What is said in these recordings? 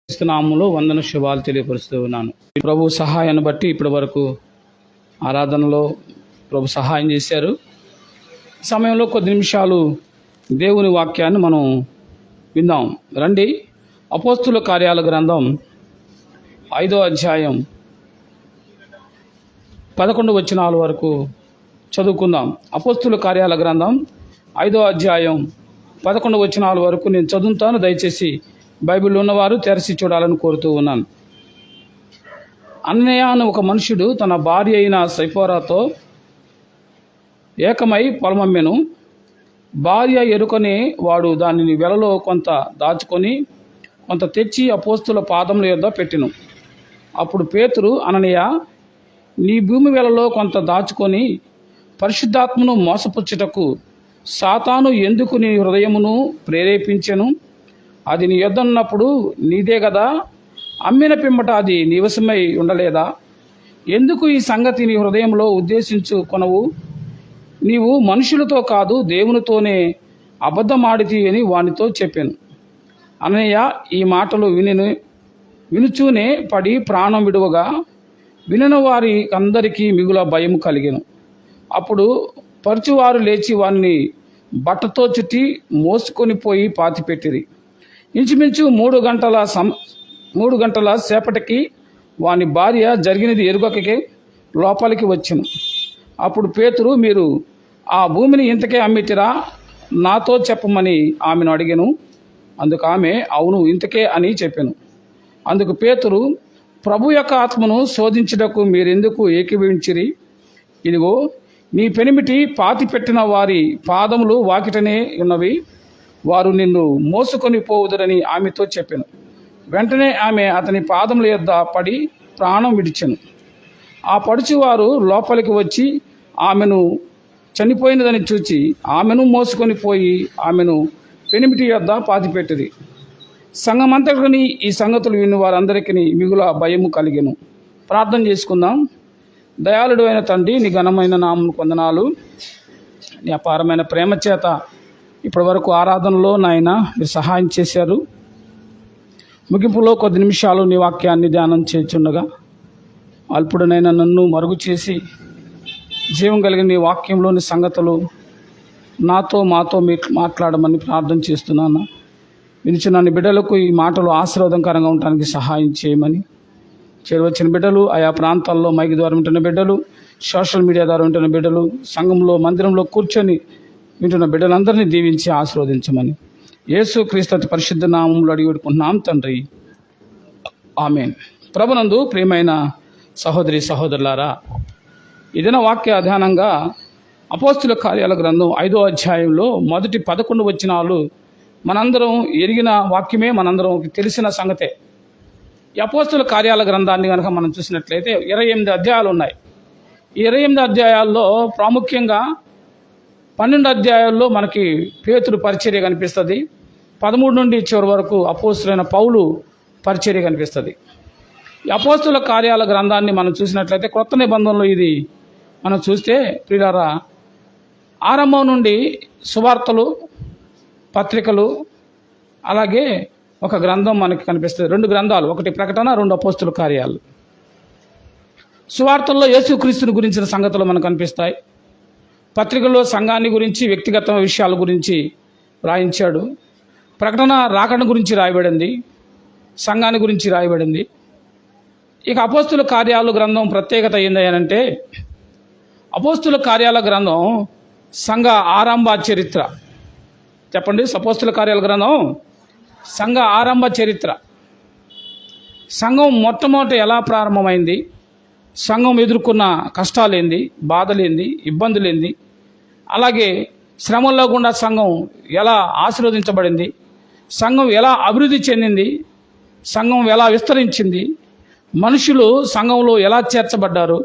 నామములో వందన శుభాలు తెలియపరుస్తూ ఉన్నాను. ప్రభు సహాయాన్ని బట్టి ఇప్పటి వరకు ఆరాధనలో ప్రభు సహాయం చేశారు. ఈ సమయంలో కొద్ది నిమిషాలు దేవుని వాక్యాన్ని మనం విందాం. రండి, అపోస్తుల కార్యాల గ్రంథం 5వ అధ్యాయం 11 వచనాల వరకు చదువుకుందాం. అపోస్తుల కార్యాల గ్రంథం 5వ అధ్యాయం 11 వచనాల వరకు నేను చదువుతాను. దయచేసి బైబిల్లో ఉన్నవారు తెరచి చూడాలని కోరుతూ ఉన్నాను. అన్నయ్య అని ఒక మనుషుడు తన భార్య అయిన సైపోరాతో ఏకమై పొలమమ్మెను. భార్య ఎరుకనే వాడు దానిని వెలలో కొంత దాచుకొని కొంత తెచ్చి అపోస్తుల పాదముల యొద్ద పెట్టెను. అప్పుడు పేతురు, అననీయ, నీ భూమి వెలలో కొంత దాచుకొని పరిశుద్ధాత్మను మోసపుచ్చుటకు సాతాను ఎందుకు నీ హృదయమును ప్రేరేపించెను? అది నీ యొద్ద ఉన్నప్పుడు నీదే కదా, అమ్మిన పిమ్మట అది నీ వశమై ఉండలేదా? ఎందుకు ఈ సంగతి నీ హృదయంలో ఉద్దేశించుకొనవు? నీవు మనుషులతో కాదు దేవునితోనే అబద్ధమాడితి అని వానితో చెప్పాను. అననీయ ఈ మాటలు వినుచూనే పడి ప్రాణం విడువగా వినిన వారి అందరికీ మిగుల భయం కలిగెను. అప్పుడు పరుచువారు లేచి వారిని బట్టతో చుట్టి మోసుకొని పోయి పాతిపెట్టిరి. ఇంచుమించు 3 గంటల సేపటికి వాని భార్య జరిగినది ఎరుగకే లోపలికి వచ్చెను. అప్పుడు పేతురు, మీరు ఆ భూమిని ఇంతకే అమ్మితిరా? నాతో చెప్పమని ఆమెను అడిగాను. అందుకు ఆమె, అవును, ఇంతకే అని చెప్పాను. అందుకు పేతురు, ప్రభు యొక్క ఆత్మను శోధించుటకు మీరెందుకు ఏకీభవించిరి? ఇదిగో, నీ పెనిమిటి పాతిపెట్టిన వారి పాదములు వాకిటనే ఉన్నవి, వారు నిన్ను మోసుకొని పోవుదురని ఆమెతో చెప్పాను. వెంటనే ఆమె అతని పాదముల యొద్ద పడి ప్రాణం విడిచెను. ఆ పడుచువారు లోపలికి వచ్చి ఆమెను చనిపోయినదని చూచి ఆమెను మోసుకొని పోయి ఆమెను పెనిమిటి యొద్ద పాతిపెట్టిరి. సంఘమంతటిని ఈ సంగతులు విని వారందరికీ మిగుల భయము కలిగెను. ప్రార్థన చేసుకుందాం. దయాళుడు అయిన తండ్రి, నీ ఘనమైన నామమును వందనాలు. నీ అపారమైన ప్రేమ చేత ఇప్పటి వరకు ఆరాధనలో నాయన మీరు సహాయం చేశారు. ముగింపులో కొద్ది నిమిషాలు నీ వాక్యాన్ని ధ్యానం చేయుచుండగా అల్పుడనైనా నన్ను మరుగు చేసి జీవం కలిగిన నీ వాక్యంలోని సంగతులు నాతో మాతో మాట్లాడమని ప్రార్థన చేస్తున్నాను. వినిచిన నీ బిడ్డలకు ఈ మాటలు ఆశీర్వాదకరంగా ఉండడానికి సహాయం చేయమని, చేరువచ్చిన బిడ్డలు, ఆయా ప్రాంతాల్లో మైక్ ద్వారా ఉంటున్న బిడ్డలు, సోషల్ మీడియా ద్వారా ఉంటున్న బిడ్డలు, సంఘంలో మందిరంలో కూర్చొని వింటున్న బిడ్డలందరినీ దీవించి ఆశీర్వదించమని యేసు క్రీస్తు పరిశుద్ధ నామములో అడిగి పెట్టుకుంటున్నాం తండ్రి, ఆమేన్. ప్రభునందు ప్రియమైన సహోదరి సహోదరులారా, ఇదిన వాక్య ధ్యానంగా అపోస్తుల కార్యాల గ్రంథం 5వ అధ్యాయంలో మొదటి 11 వచనాలు మనందరం ఎరిగిన వాక్యమే, మనందరం తెలిసిన సంగతే. ఈ అపోస్తుల కార్యాల గ్రంథాన్ని కనుక మనం చూసినట్లయితే 28 అధ్యాయాలు ఉన్నాయి. ఈ 28 అధ్యాయాల్లో ప్రాముఖ్యంగా 12 అధ్యాయాల్లో మనకి పేతురు పరిచర్య కనిపిస్తుంది. 13 నుండి చివరి వరకు అపోస్తులైన పౌలు పరిచర్య కనిపిస్తుంది. ఈ అపోస్తుల కార్యాల గ్రంథాన్ని మనం చూసినట్లయితే కొత్త నిబంధనలో ఇది మనం చూస్తే ప్రియులారా, ఆరంభం నుండి సువార్తలు, పత్రికలు, అలాగే ఒక గ్రంథం మనకి కనిపిస్తుంది. 2 గ్రంథాలు, ఒకటి ప్రకటన, 2 అపోస్తుల కార్యాలు. సువార్తల్లో యేసుక్రీస్తుని గురించిన సంగతులు మనకు కనిపిస్తాయి. పత్రికల్లో సంఘాన్ని గురించి, వ్యక్తిగత విషయాల గురించి రాయించాడు. ప్రకటన రాకడ గురించి రాయబడింది, సంఘాన్ని గురించి రాయబడింది. ఇక అపోస్తుల కార్యాల గ్రంథం ప్రత్యేకత ఏంది అంటే, అపోస్తుల కార్యాల గ్రంథం సంఘ ఆరంభ చరిత్ర. చెప్పండి, అపోస్తుల కార్యాల గ్రంథం సంఘ ఆరంభ చరిత్ర. సంఘం మొట్టమొదట ఎలా ప్రారంభమైంది, సంఘం ఎదుర్కొన్న కష్టాలేంది, బాధలేంది, ఇబ్బందులేంది, అలాగే శ్రమల్లో గుండా సంఘం ఎలా ఆశీర్వదించబడింది, సంఘం ఎలా అభివృద్ధి చెందింది, సంఘం ఎలా విస్తరించింది, మనుషులు సంఘంలో ఎలా చేర్చబడ్డారు,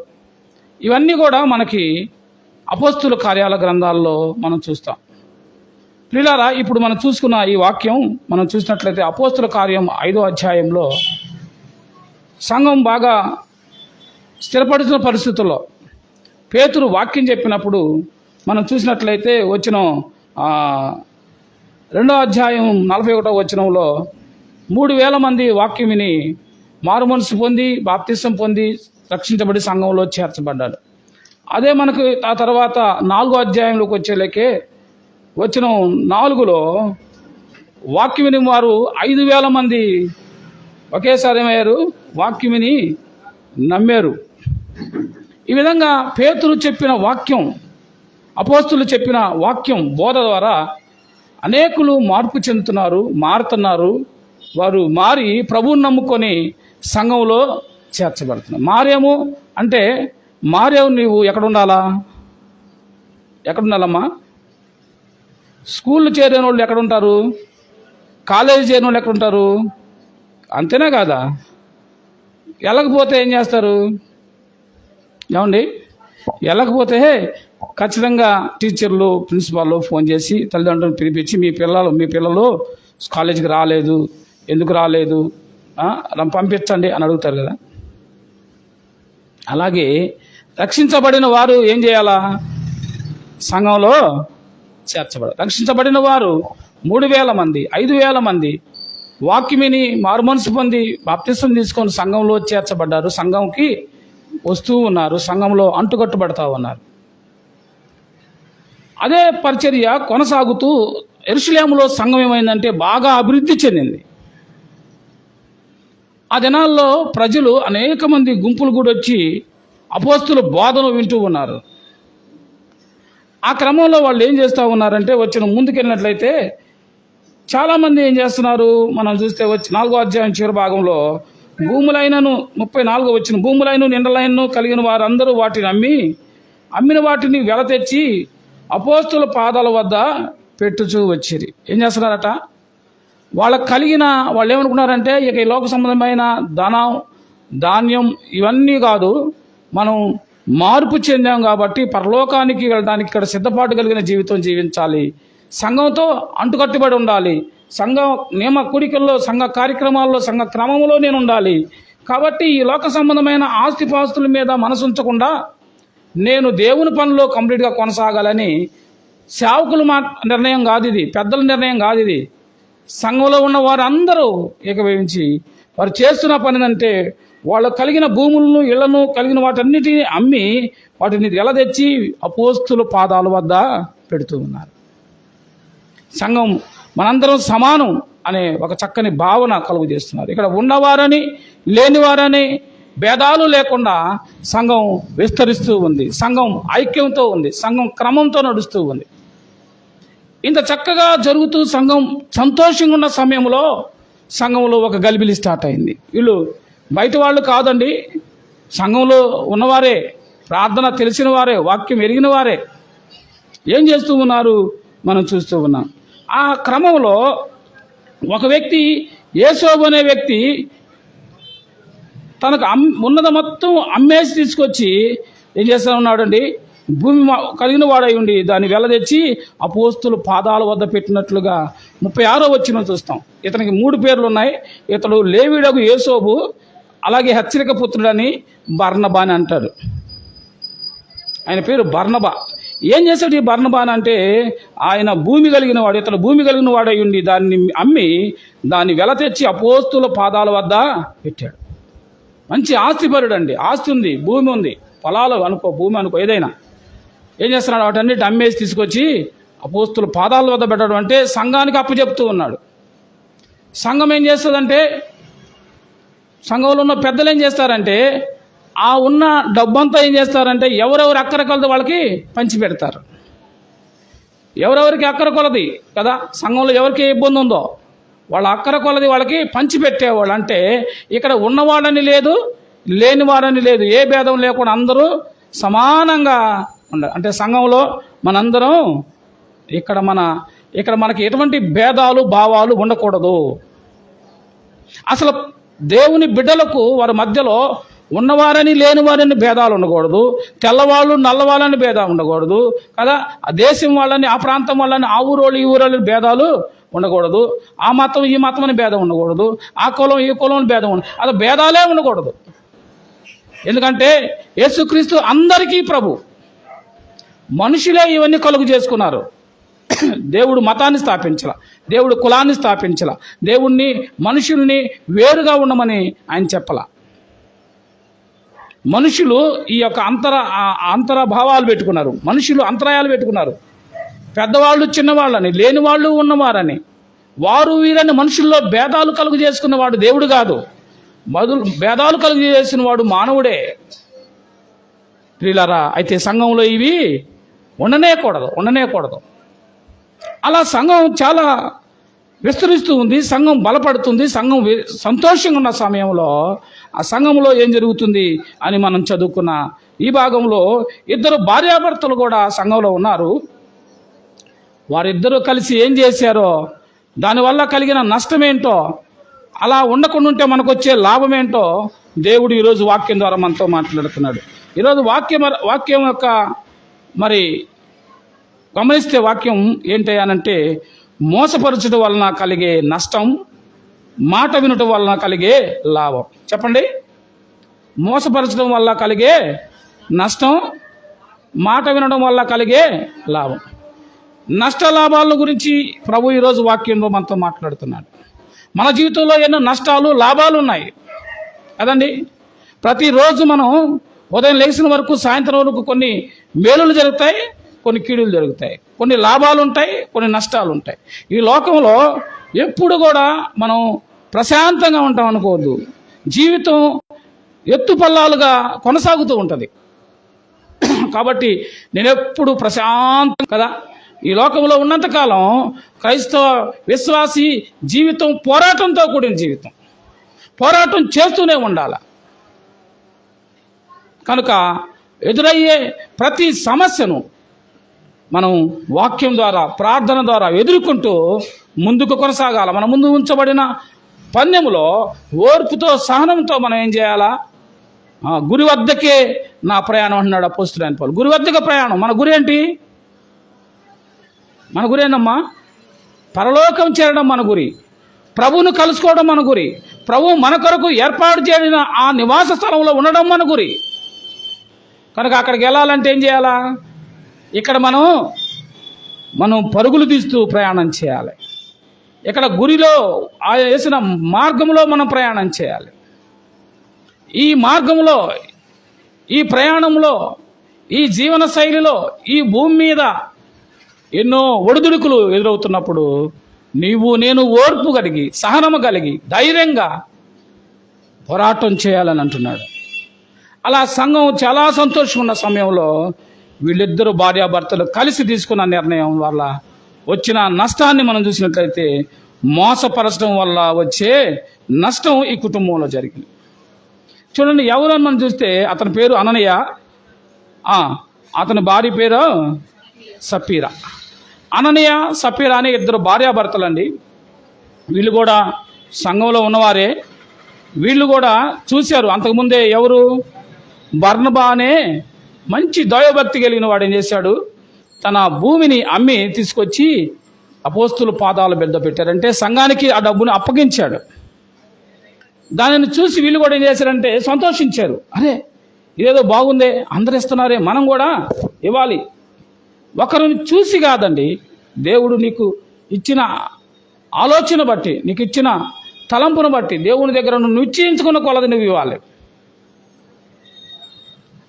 ఇవన్నీ కూడా మనకి అపోస్తుల కార్యాల గ్రంథాల్లో మనం చూస్తాం. ప్రియులారా, ఇప్పుడు మనం చూసుకున్న ఈ వాక్యం మనం చూసినట్లయితే అపోస్తుల కార్యం 5వ అధ్యాయంలో సంఘం బాగా స్థిరపడుతున్న పరిస్థితుల్లో పేతురు వాక్యం చెప్పినప్పుడు మనం చూసినట్లయితే వచ్చిన 2వ అధ్యాయం 41వ వచనంలో 3,000 మంది వాక్యం విని మారుమనసు పొంది బాప్తిసం పొంది రక్షించబడి సంఘంలో చేర్చబడ్డాడు. అదే మనకు ఆ తర్వాత 4వ అధ్యాయంలోకి వచ్చేలేకే వచ్చిన 4లో వాక్యం విని వారు 5,000 మంది ఒకేసారి ఏమయ్యారు, వాక్యం విని నమ్మారు. ఈ విధంగా పేతురు చెప్పిన వాక్యం, అపోస్తులు చెప్పిన వాక్యం బోధ ద్వారా అనేకులు మార్పు చెందుతున్నారు, మారుతున్నారు. వారు మారి ప్రభువుని నమ్ముకొని సంఘంలో చేర్చబడుతున్నారు. మారేము అంటే మారేవు నీవు ఎక్కడుండాలమ్మా? స్కూళ్ళు చేరిన వాళ్ళు ఎక్కడుంటారు? కాలేజీ చేరిన వాళ్ళు ఎక్కడుంటారు? అంతేనా కాదా? వెళ్ళకపోతే ఏం చేస్తారు? ఏమండి, వెళ్ళకపోతే ఖచ్చితంగా టీచర్లు ప్రిన్సిపాల్ ఫోన్ చేసి తల్లిదండ్రులను పిలిపించి మీ పిల్లలు కాలేజీకి రాలేదు, ఎందుకు రాలేదు, పంపించండి అని అడుగుతారు కదా. అలాగే రక్షించబడిన వారు ఏం చేయాలా? సంఘంలో చేర్చబడాలి. రక్షించబడిన వారు 3,000 మంది 5,000 మంది వాక్యమిని మారుమనసు పొంది బాప్తిసం తీసుకొని సంఘంలో చేర్చబడ్డారు. సంఘంకి వస్తూ ఉన్నారు, సంఘంలో అంటుకట్టుబడతా ఉన్నారు. అదే పరిచర్య కొనసాగుతూ యెరూషలేములో సంఘం ఏమైందంటే బాగా అభివృద్ధి చెందింది. ఆ దినాల్లో ప్రజలు అనేక మంది గుంపులు కూడా వచ్చి అపోస్తుల బోధన వింటూ ఉన్నారు. ఆ క్రమంలో వాళ్ళు ఏం చేస్తూ ఉన్నారంటే వచ్చిన ముందుకెళ్ళినట్లయితే చాలామంది ఏం చేస్తున్నారు, మనం చూస్తే వచ్చి 4వ అధ్యాయం చివరి భాగంలో భూములైనను 34 వచ్చిన భూములైన నిండలైనను కలిగిన వారందరూ వాటిని అమ్మిన వాటిని వెల తెచ్చి అపోస్తుల పాదాల వద్ద పెట్టుచూ వచ్చిరి. ఏం చేస్తున్నారట? వాళ్ళకు కలిగిన వాళ్ళు ఏమనుకున్నారంటే ఇక ఈ లోక సంబంధమైన ధనం ధాన్యం ఇవన్నీ కాదు, మనం మార్పు చెందాం కాబట్టి పరలోకానికి వెళ్ళడానికి ఇక్కడ సిద్ధపాటు కలిగిన జీవితం జీవించాలి, సంఘంతో అంటుకట్టుబడి ఉండాలి, సంఘం నియమ కూడికల్లో సంఘ కార్యక్రమాల్లో సంఘ క్రమంలో నేను ఉండాలి. కాబట్టి ఈ లోక సంబంధమైన ఆస్తిపాస్తుల మీద మనసు ఉంచకుండా నేను దేవుని పనిలో కంప్లీట్గా కొనసాగాలని సేవకుల నిర్ణయం కాదు ఇది, పెద్దల నిర్ణయం కాదు ఇది. సంఘంలో ఉన్న వారందరూ ఏకీభవించి వారు చేస్తున్న పని అంటే వాళ్ళు కలిగిన భూములను ఇళ్లను కలిగిన వాటన్నిటిని అమ్మి వాటిని తెచ్చి అపోస్తుల పాదాల వద్ద పెడుతూ ఉన్నారు. సంఘం మనందరం సమానం అనే ఒక చక్కని భావన కలుగు చేస్తున్నారు. ఇక్కడ ఉన్నవారని లేనివారని భేదాలు లేకుండా సంఘం విస్తరిస్తూ ఉంది, సంఘం ఐక్యంతో ఉంది, సంఘం క్రమంతో నడుస్తూ ఉంది. ఇంత చక్కగా జరుగుతూ సంఘం సంతోషంగా ఉన్న సమయంలో సంఘంలో ఒక గలిబిలి స్టార్ట్ అయింది. వీళ్ళు బయట వాళ్ళు కాదండి, సంఘంలో ఉన్నవారే, ప్రార్థన తెలిసిన వారే, వాక్యం ఎరిగిన వారే ఏం చేస్తూ ఉన్నారు మనం చూస్తూ ఉన్నాం. ఆ క్రమంలో ఒక వ్యక్తి, యేసోబు అనే వ్యక్తి తనకు ఉన్నది మొత్తం అమ్మేసి తీసుకొచ్చి ఏం చేస్తూ ఉన్నాడండి, భూమి కలిగిన వాడై ఉండి దాన్ని వెలదెచ్చి అపోస్తుల పాదాల వద్ద పెట్టినట్లుగా 36వ వచనం చూస్తాం. ఇతనికి 3 పేర్లు ఉన్నాయి. ఇతడు లేవీయుడగు యేసోబు, అలాగే హెచ్చరిక పుత్రుడని బర్నబా అని అంటాడు. ఆయన పేరు బర్నబా. ఏం చేశాడు ఈ బర్నబా అంటే ఆయన భూమి కలిగిన వాడు, ఇతడు భూమి కలిగిన వాడై ఉండి దాన్ని అమ్మి దాన్ని వెల తెచ్చి అపోస్తుల పాదాల వద్ద పెట్టాడు. మంచి ఆస్తిపరుడు అండి, ఆస్తి ఉంది, భూమి ఉంది, పొలాలు అనుకో, భూమి అనుకో, ఏదైనా. ఏం చేస్తున్నాడు? వాటన్నిటి అమ్మేసి తీసుకొచ్చి అపోస్తుల పాదాల వద్ద పెట్టడం అంటే సంఘానికి అప్పచెప్తూ ఉన్నాడు. సంఘం ఏం చేస్తుందంటే, సంఘంలో ఉన్న పెద్దలు ఏం చేస్తారంటే ఆ ఉన్న డబ్బంతా ఏం చేస్తారంటే ఎవరెవరు అక్కర కొలది వాళ్ళకి పంచి పెడతారు. ఎవరెవరికి అక్కర కొలది కదా, సంఘంలో ఎవరికి ఇబ్బంది ఉందో వాళ్ళ అక్కర కొలది వాళ్ళకి పంచి పెట్టేవాళ్ళు. అంటే ఇక్కడ ఉన్నవాళ్ళని లేదు, లేనివాడని లేదు, ఏ భేదం లేకుండా అందరూ సమానంగా ఉండాలి. అంటే సంఘంలో మనందరం ఇక్కడ మనకి ఎటువంటి భేదాలు భావాలు ఉండకూడదు. అసలు దేవుని బిడ్డలకు వారి మధ్యలో ఉన్నవారని లేనివారని భేదాలు ఉండకూడదు, తెల్లవాళ్ళు నల్లవాళ్ళని భేదాలు ఉండకూడదు కదా, ఆ దేశం వాళ్ళని ఆ ప్రాంతం వాళ్ళని ఆ ఊరోళ్ళు ఈ ఊరోళ్ళని భేదాలు ఉండకూడదు, ఆ మతం ఈ మతం అని భేదం ఉండకూడదు, ఆ కులం ఈ కులం అని భేదం ఉండదు, అలా భేదాలే ఉండకూడదు. ఎందుకంటే యేసుక్రీస్తు అందరికీ ప్రభు. మనుషులే ఇవన్నీ కలుగు చేసుకున్నారు. దేవుడు మతాన్ని స్థాపించాల, దేవుడు కులాన్ని స్థాపించాల, దేవుణ్ణి మనుషుల్ని వేరుగా ఉండమని ఆయన చెప్పాల. మనుషులు ఈ యొక్క అంతర భావాలు పెట్టుకున్నారు, మనుషులు అంతరాయాలు పెట్టుకున్నారు. పెద్దవాళ్ళు చిన్నవాళ్ళని, లేని వాళ్ళు ఉన్నవారని, వారు వీరని మనుషుల్లో భేదాలు కలుగు చేసుకున్నవాడు దేవుడు కాదు, భేదాలు కలుగు చేసిన వాడు మానవుడే. ప్రియులారా, అయితే సంఘంలో ఇవి ఉండనేకూడదు. అలా సంఘం చాలా విస్తరిస్తూ ఉంది, సంఘం బలపడుతుంది. సంఘం సంతోషంగా ఉన్న సమయంలో ఆ సంఘంలో ఏం జరుగుతుంది అని మనం చదువుకున్న ఈ భాగంలో 2 భార్యాభర్తలు కూడా సంఘంలో ఉన్నారు. వారిద్దరూ కలిసి ఏం చేశారో, దానివల్ల కలిగిన నష్టమేంటో, అలా ఉండకుండా ఉంటే మనకు వచ్చే లాభం ఏంటో దేవుడు ఈరోజు వాక్యం ద్వారా మనతో మాట్లాడుతున్నాడు. ఈరోజు వాక్యం యొక్క మరి గమనిస్తే వాక్యం ఏంటి అనంటే, మోసపరచడం వలన కలిగే నష్టం, మాట వినటం వలన కలిగే లాభం. చెప్పండి, మోసపరచడం వల్ల కలిగే నష్టం, మాట వినడం వల్ల కలిగే లాభం. నష్ట లాభాల గురించి ప్రభు ఈరోజు వాక్యంలో మనతో మాట్లాడుతున్నాడు. మన జీవితంలో ఎన్నో నష్టాలు లాభాలు ఉన్నాయి కదండి. ప్రతిరోజు మనం ఉదయం లేచిన వరకు సాయంత్రం వరకు కొన్ని మేలులు జరుగుతాయి, కొన్ని కీడులు జరుగుతాయి, కొన్ని లాభాలు ఉంటాయి, కొన్ని నష్టాలు ఉంటాయి. ఈ లోకంలో ఎప్పుడు కూడా మనం ప్రశాంతంగా ఉంటాం అనుకోవద్దు. జీవితం ఎత్తుపల్లాలుగా కొనసాగుతూ ఉంటుంది. కాబట్టి నేను ఎప్పుడు ప్రశాంతం కదా. ఈ లోకంలో ఉన్నంతకాలం క్రైస్తవ విశ్వాసి జీవితం పోరాటంతో కూడిన జీవితం, పోరాటం చేస్తూనే ఉండాలి. కనుక ఎదురయ్యే ప్రతి సమస్యను మనం వాక్యం ద్వారా, ప్రార్థన ద్వారా ఎదుర్కొంటూ ముందుకు కొనసాగాల. మన ముందు ఉంచబడిన పందెములో ఓర్పుతో, సహనంతో మనం ఏం చేయాలా? గురి వద్దకే నా ప్రయాణం అంటున్నాడు అపోస్తలుడైన పౌలు. గురి వద్దకే ప్రయాణం. మన గురి ఏంటి? మన గురి ఏంటమ్మా? పరలోకం చేరడం మన గురి, ప్రభువును కలుసుకోవడం మన గురి, ప్రభువు మన కొరకు ఏర్పాటు చేయడం ఆ నివాస స్థలంలో ఉండడం మన గురి. కనుక అక్కడికి వెళ్ళాలంటే ఏం చేయాలా? ఇక్కడ మనం పరుగులు తీస్తూ ప్రయాణం చేయాలి. ఇక్కడ గురిలో ఆ వేసిన మార్గంలో మనం ప్రయాణం చేయాలి. ఈ మార్గంలో, ఈ ప్రయాణంలో, ఈ జీవన శైలిలో, ఈ భూమి మీద ఎన్నో ఒడిదుడుకులు ఎదురవుతున్నప్పుడు నీవు నేను ఓర్పు కలిగి, సహనము కలిగి, ధైర్యంగా పోరాటం చేయాలని అంటున్నాడు. అలా సంఘం చాలా సంతోషంగా ఉన్న సమయంలో వీళ్ళిద్దరూ భార్యాభర్తలు కలిసి తీసుకున్న నిర్ణయం వల్ల వచ్చిన నష్టాన్ని మనం చూసినట్లయితే, మోసపరచడం వల్ల వచ్చే నష్టం ఈ కుటుంబంలో జరిగింది. చూడండి, ఎవరని మనం చూస్తే అతని పేరు అననీయ, అతని భార్య పేరు సప్పీరా. అననీయ, సప్పీరా అనే 2 భార్యాభర్తలండి. వీళ్ళు కూడా సంఘంలో ఉన్నవారే. వీళ్ళు కూడా చూశారు అంతకుముందే. ఎవరు? బర్నబా అనే మంచి దైవభక్తి కలిగిన వాడు ఏం చేశాడు? తన భూమిని అమ్మి తీసుకొచ్చి అపోస్తుల పాదాల బిడ్డ పెట్టారంటే సంఘానికి ఆ డబ్బును అప్పగించాడు. దానిని చూసి వీళ్ళు కూడా ఏం చేశారంటే సంతోషించారు. అరే, ఇదేదో బాగుందే, అందరు ఇస్తున్నారే, మనం కూడా ఇవ్వాలి. ఒకరిని చూసి కాదండి, దేవుడు నీకు ఇచ్చిన ఆలోచన బట్టి, నీకు ఇచ్చిన తలంపును బట్టి, దేవుని దగ్గర నువ్వు నిశ్చయించుకున్న కొలది నువ్వు ఇవ్వాలి.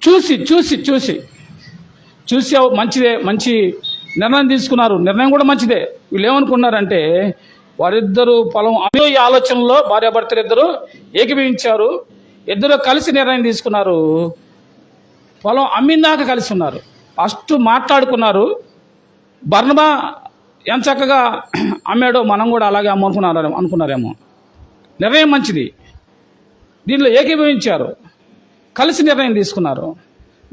చూసి చూసి చూసి చూసి మంచిదే, మంచి నిర్ణయం తీసుకున్నారు. నిర్ణయం కూడా మంచిదే. వీళ్ళు ఏమనుకున్నారంటే, వారిద్దరూ పొలం అమ్మే ఈ ఆలోచనలో భార్యాభర్తలు ఇద్దరు ఏకీభవించారు. ఇద్దరు కలిసి నిర్ణయం తీసుకున్నారు. పొలం అమ్మిందాక కలిసి ఉన్నారు. ఫస్ట్ మాట్లాడుకున్నారు. బర్నబా ఎంత చక్కగా అమ్మాడో మనం కూడా అలాగే అనుకున్నారేమో. నిర్ణయం మంచిది. దీనిలో ఏకీభవించారు, కలిసి నిర్ణయం తీసుకున్నారు,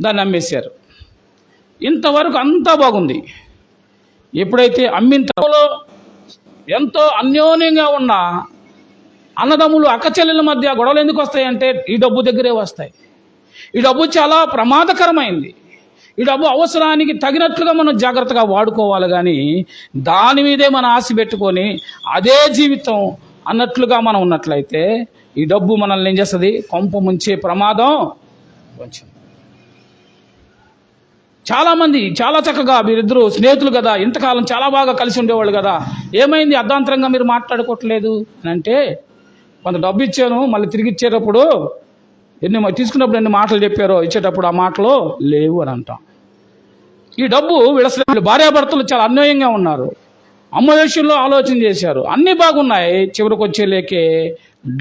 దాన్ని అమ్మేశారు. ఇంతవరకు అంతా బాగుంది. ఎప్పుడైతే అమ్మిన తరలో ఎంతో అన్యోన్యంగా ఉన్న అన్నదమ్ములు, అక్కచెల్లెల మధ్య గొడవలు ఎందుకు వస్తాయంటే ఈ డబ్బు దగ్గరే వస్తాయి. ఈ డబ్బు చాలా ప్రమాదకరమైంది. ఈ డబ్బు అవసరానికి తగినట్లుగా మనం జాగ్రత్తగా వాడుకోవాలి. కానీ దాని మీదే మనం ఆశ పెట్టుకొని అదే జీవితం అన్నట్లుగా మనం ఉన్నట్లయితే ఈ డబ్బు మనల్ని ఏం చేస్తుంది? కొంప ముంచే ప్రమాదం కొంచెం చాలామంది చాలా చక్కగా మీరిద్దరు స్నేహితులు కదా, ఇంతకాలం చాలా బాగా కలిసి ఉండేవాళ్ళు కదా, ఏమైంది అర్ధాంతరంగా మీరు మాట్లాడుకోవట్లేదు అని అంటే, కొంత డబ్బు ఇచ్చాను మళ్ళీ తిరిగి ఇచ్చేటప్పుడు తీసుకున్నప్పుడు ఎన్ని మాటలు చెప్పారో ఇచ్చేటప్పుడు ఆ మాటలు లేవు అని అంటాం. ఈ డబ్బు వీళ్ళ భార్యాభర్తలు చాలా అన్యాయంగా ఉన్నారు, అమ్మ విషయంలో ఆలోచన చేశారు, అన్నీ బాగున్నాయి. చివరికి వచ్చేలేకే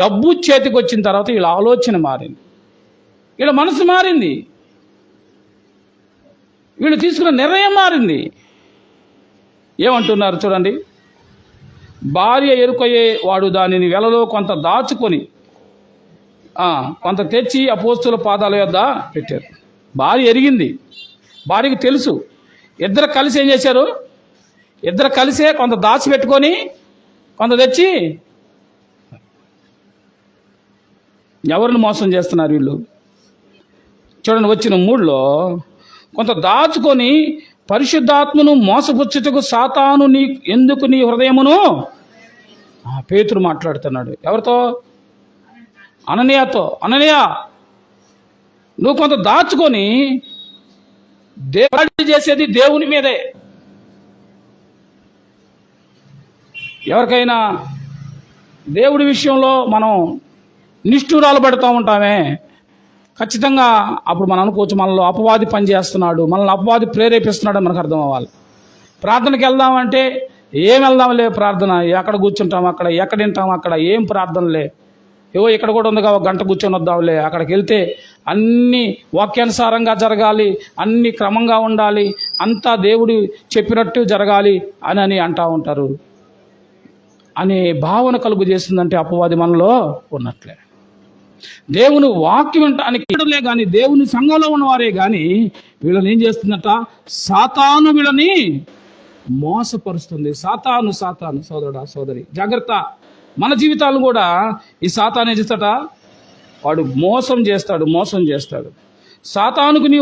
డబ్బు చేతికి వచ్చిన తర్వాత వీళ్ళ ఆలోచన మారింది, వీళ్ళ మనసు మారింది, వీళ్ళు తీసుకున్న నిర్ణయం మారింది. ఏమంటున్నారు చూడండి, భార్య ఎరుకయ్యే వాడు దానిని వెలలో కొంత దాచుకొని కొంత తెచ్చి అపోస్తుల పాదాల యొద్ద పెట్టారు. భార్య ఎరిగింది, భార్యకి తెలుసు. ఇద్దరు కలిసి ఏం చేశారు? ఇద్దరు కలిసే కొంత దాచిపెట్టుకొని కొంత తెచ్చి, ఎవరిని మోసం చేస్తున్నారు వీళ్ళు చూడండి. వచ్చిన 3లో కొంత దాచుకొని పరిశుద్ధాత్మను మోసపుచ్చుటకు సాతాను ఎందుకు నీ హృదయమును, పేతురు మాట్లాడుతున్నాడు ఎవరితో? అననీయాతో. అననీయ, నువ్వు కొంత దాచుకొని దేవుడు చేసేది దేవుని మీదే. ఎవరికైనా దేవుడి విషయంలో మనం నిష్ఠూరాలు పడుతూ ఉంటామే, ఖచ్చితంగా అప్పుడు మనం అనుకోవచ్చు మనలో అపవాది పనిచేస్తున్నాడు, మనల్ని అపవాది ప్రేరేపిస్తున్నాడు మనకు అర్థం అవ్వాలి. ప్రార్థనకి వెళ్దామంటే ఏం వెళ్దాంలే, ప్రార్థన ఎక్కడ కూర్చుంటాం అక్కడ, ఎక్కడ వింటాం అక్కడ, ఏం ప్రార్థనలే, ఏవో ఇక్కడ కూడా ఉందిగా ఒక గంట కూర్చొని వద్దాంలే. అక్కడికి వెళ్తే అన్నీ వాక్యానుసారంగా జరగాలి, అన్నీ క్రమంగా ఉండాలి, అంతా దేవుడు చెప్పినట్టు జరగాలి అని అంటూ ఉంటారు. అనే భావన కలుగు చేస్తుందంటే అపవాది మనలో ఉన్నట్లే. దేవుని వాక్యం వినటానికి కానీ దేవుని సంఘంలో ఉన్నవారే కానీ వీళ్ళని ఏం చేస్తుందట? సాతాను వీళ్ళని మోసపరుస్తుంది. సాతాను సోదరుడా సోదరి జాగ్రత్త. మన జీవితాలు కూడా ఈ సాతాను ఏం చేస్తాట? వాడు మోసం చేస్తాడు. సాతానుకు నీ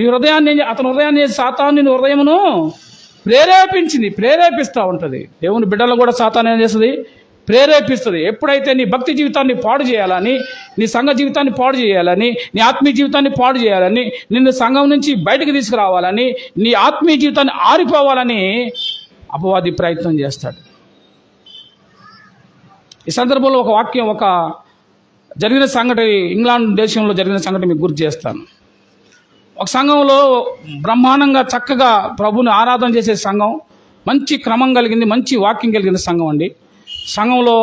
హృదయాన్ని అతని హృదయాన్ని సాతాను నీ హృదయమును ప్రేరేపిస్తూ ఉంటుంది. దేవుని బిడ్డలు కూడా సాతాను ఏం చేస్తుంది? ప్రేరేపిస్తుంది. ఎప్పుడైతే నీ భక్తి జీవితాన్ని పాడు చేయాలని, నీ సంఘ జీవితాన్ని పాడు చేయాలని, నీ ఆత్మీయ జీవితాన్ని పాడు చేయాలని, నిన్ను సంఘం నుంచి బయటకు తీసుకురావాలని, నీ ఆత్మీయ జీవితాన్ని ఆరిపోవాలని అపవాది ప్రయత్నం చేస్తాడు. ఈ సందర్భంలో ఒక వాక్యం, ఒక జరిగిన సంఘటన, ఇంగ్లాండ్ దేశంలో జరిగిన సంఘటన మీకు గుర్తు చేస్తాను. ఒక సంఘంలో బ్రహ్మాండంగా చక్కగా ప్రభుని ఆరాధన చేసే సంఘం, మంచి క్రమం కలిగింది, మంచి వాక్యం కలిగిన సంఘం అండి. సంఘంలో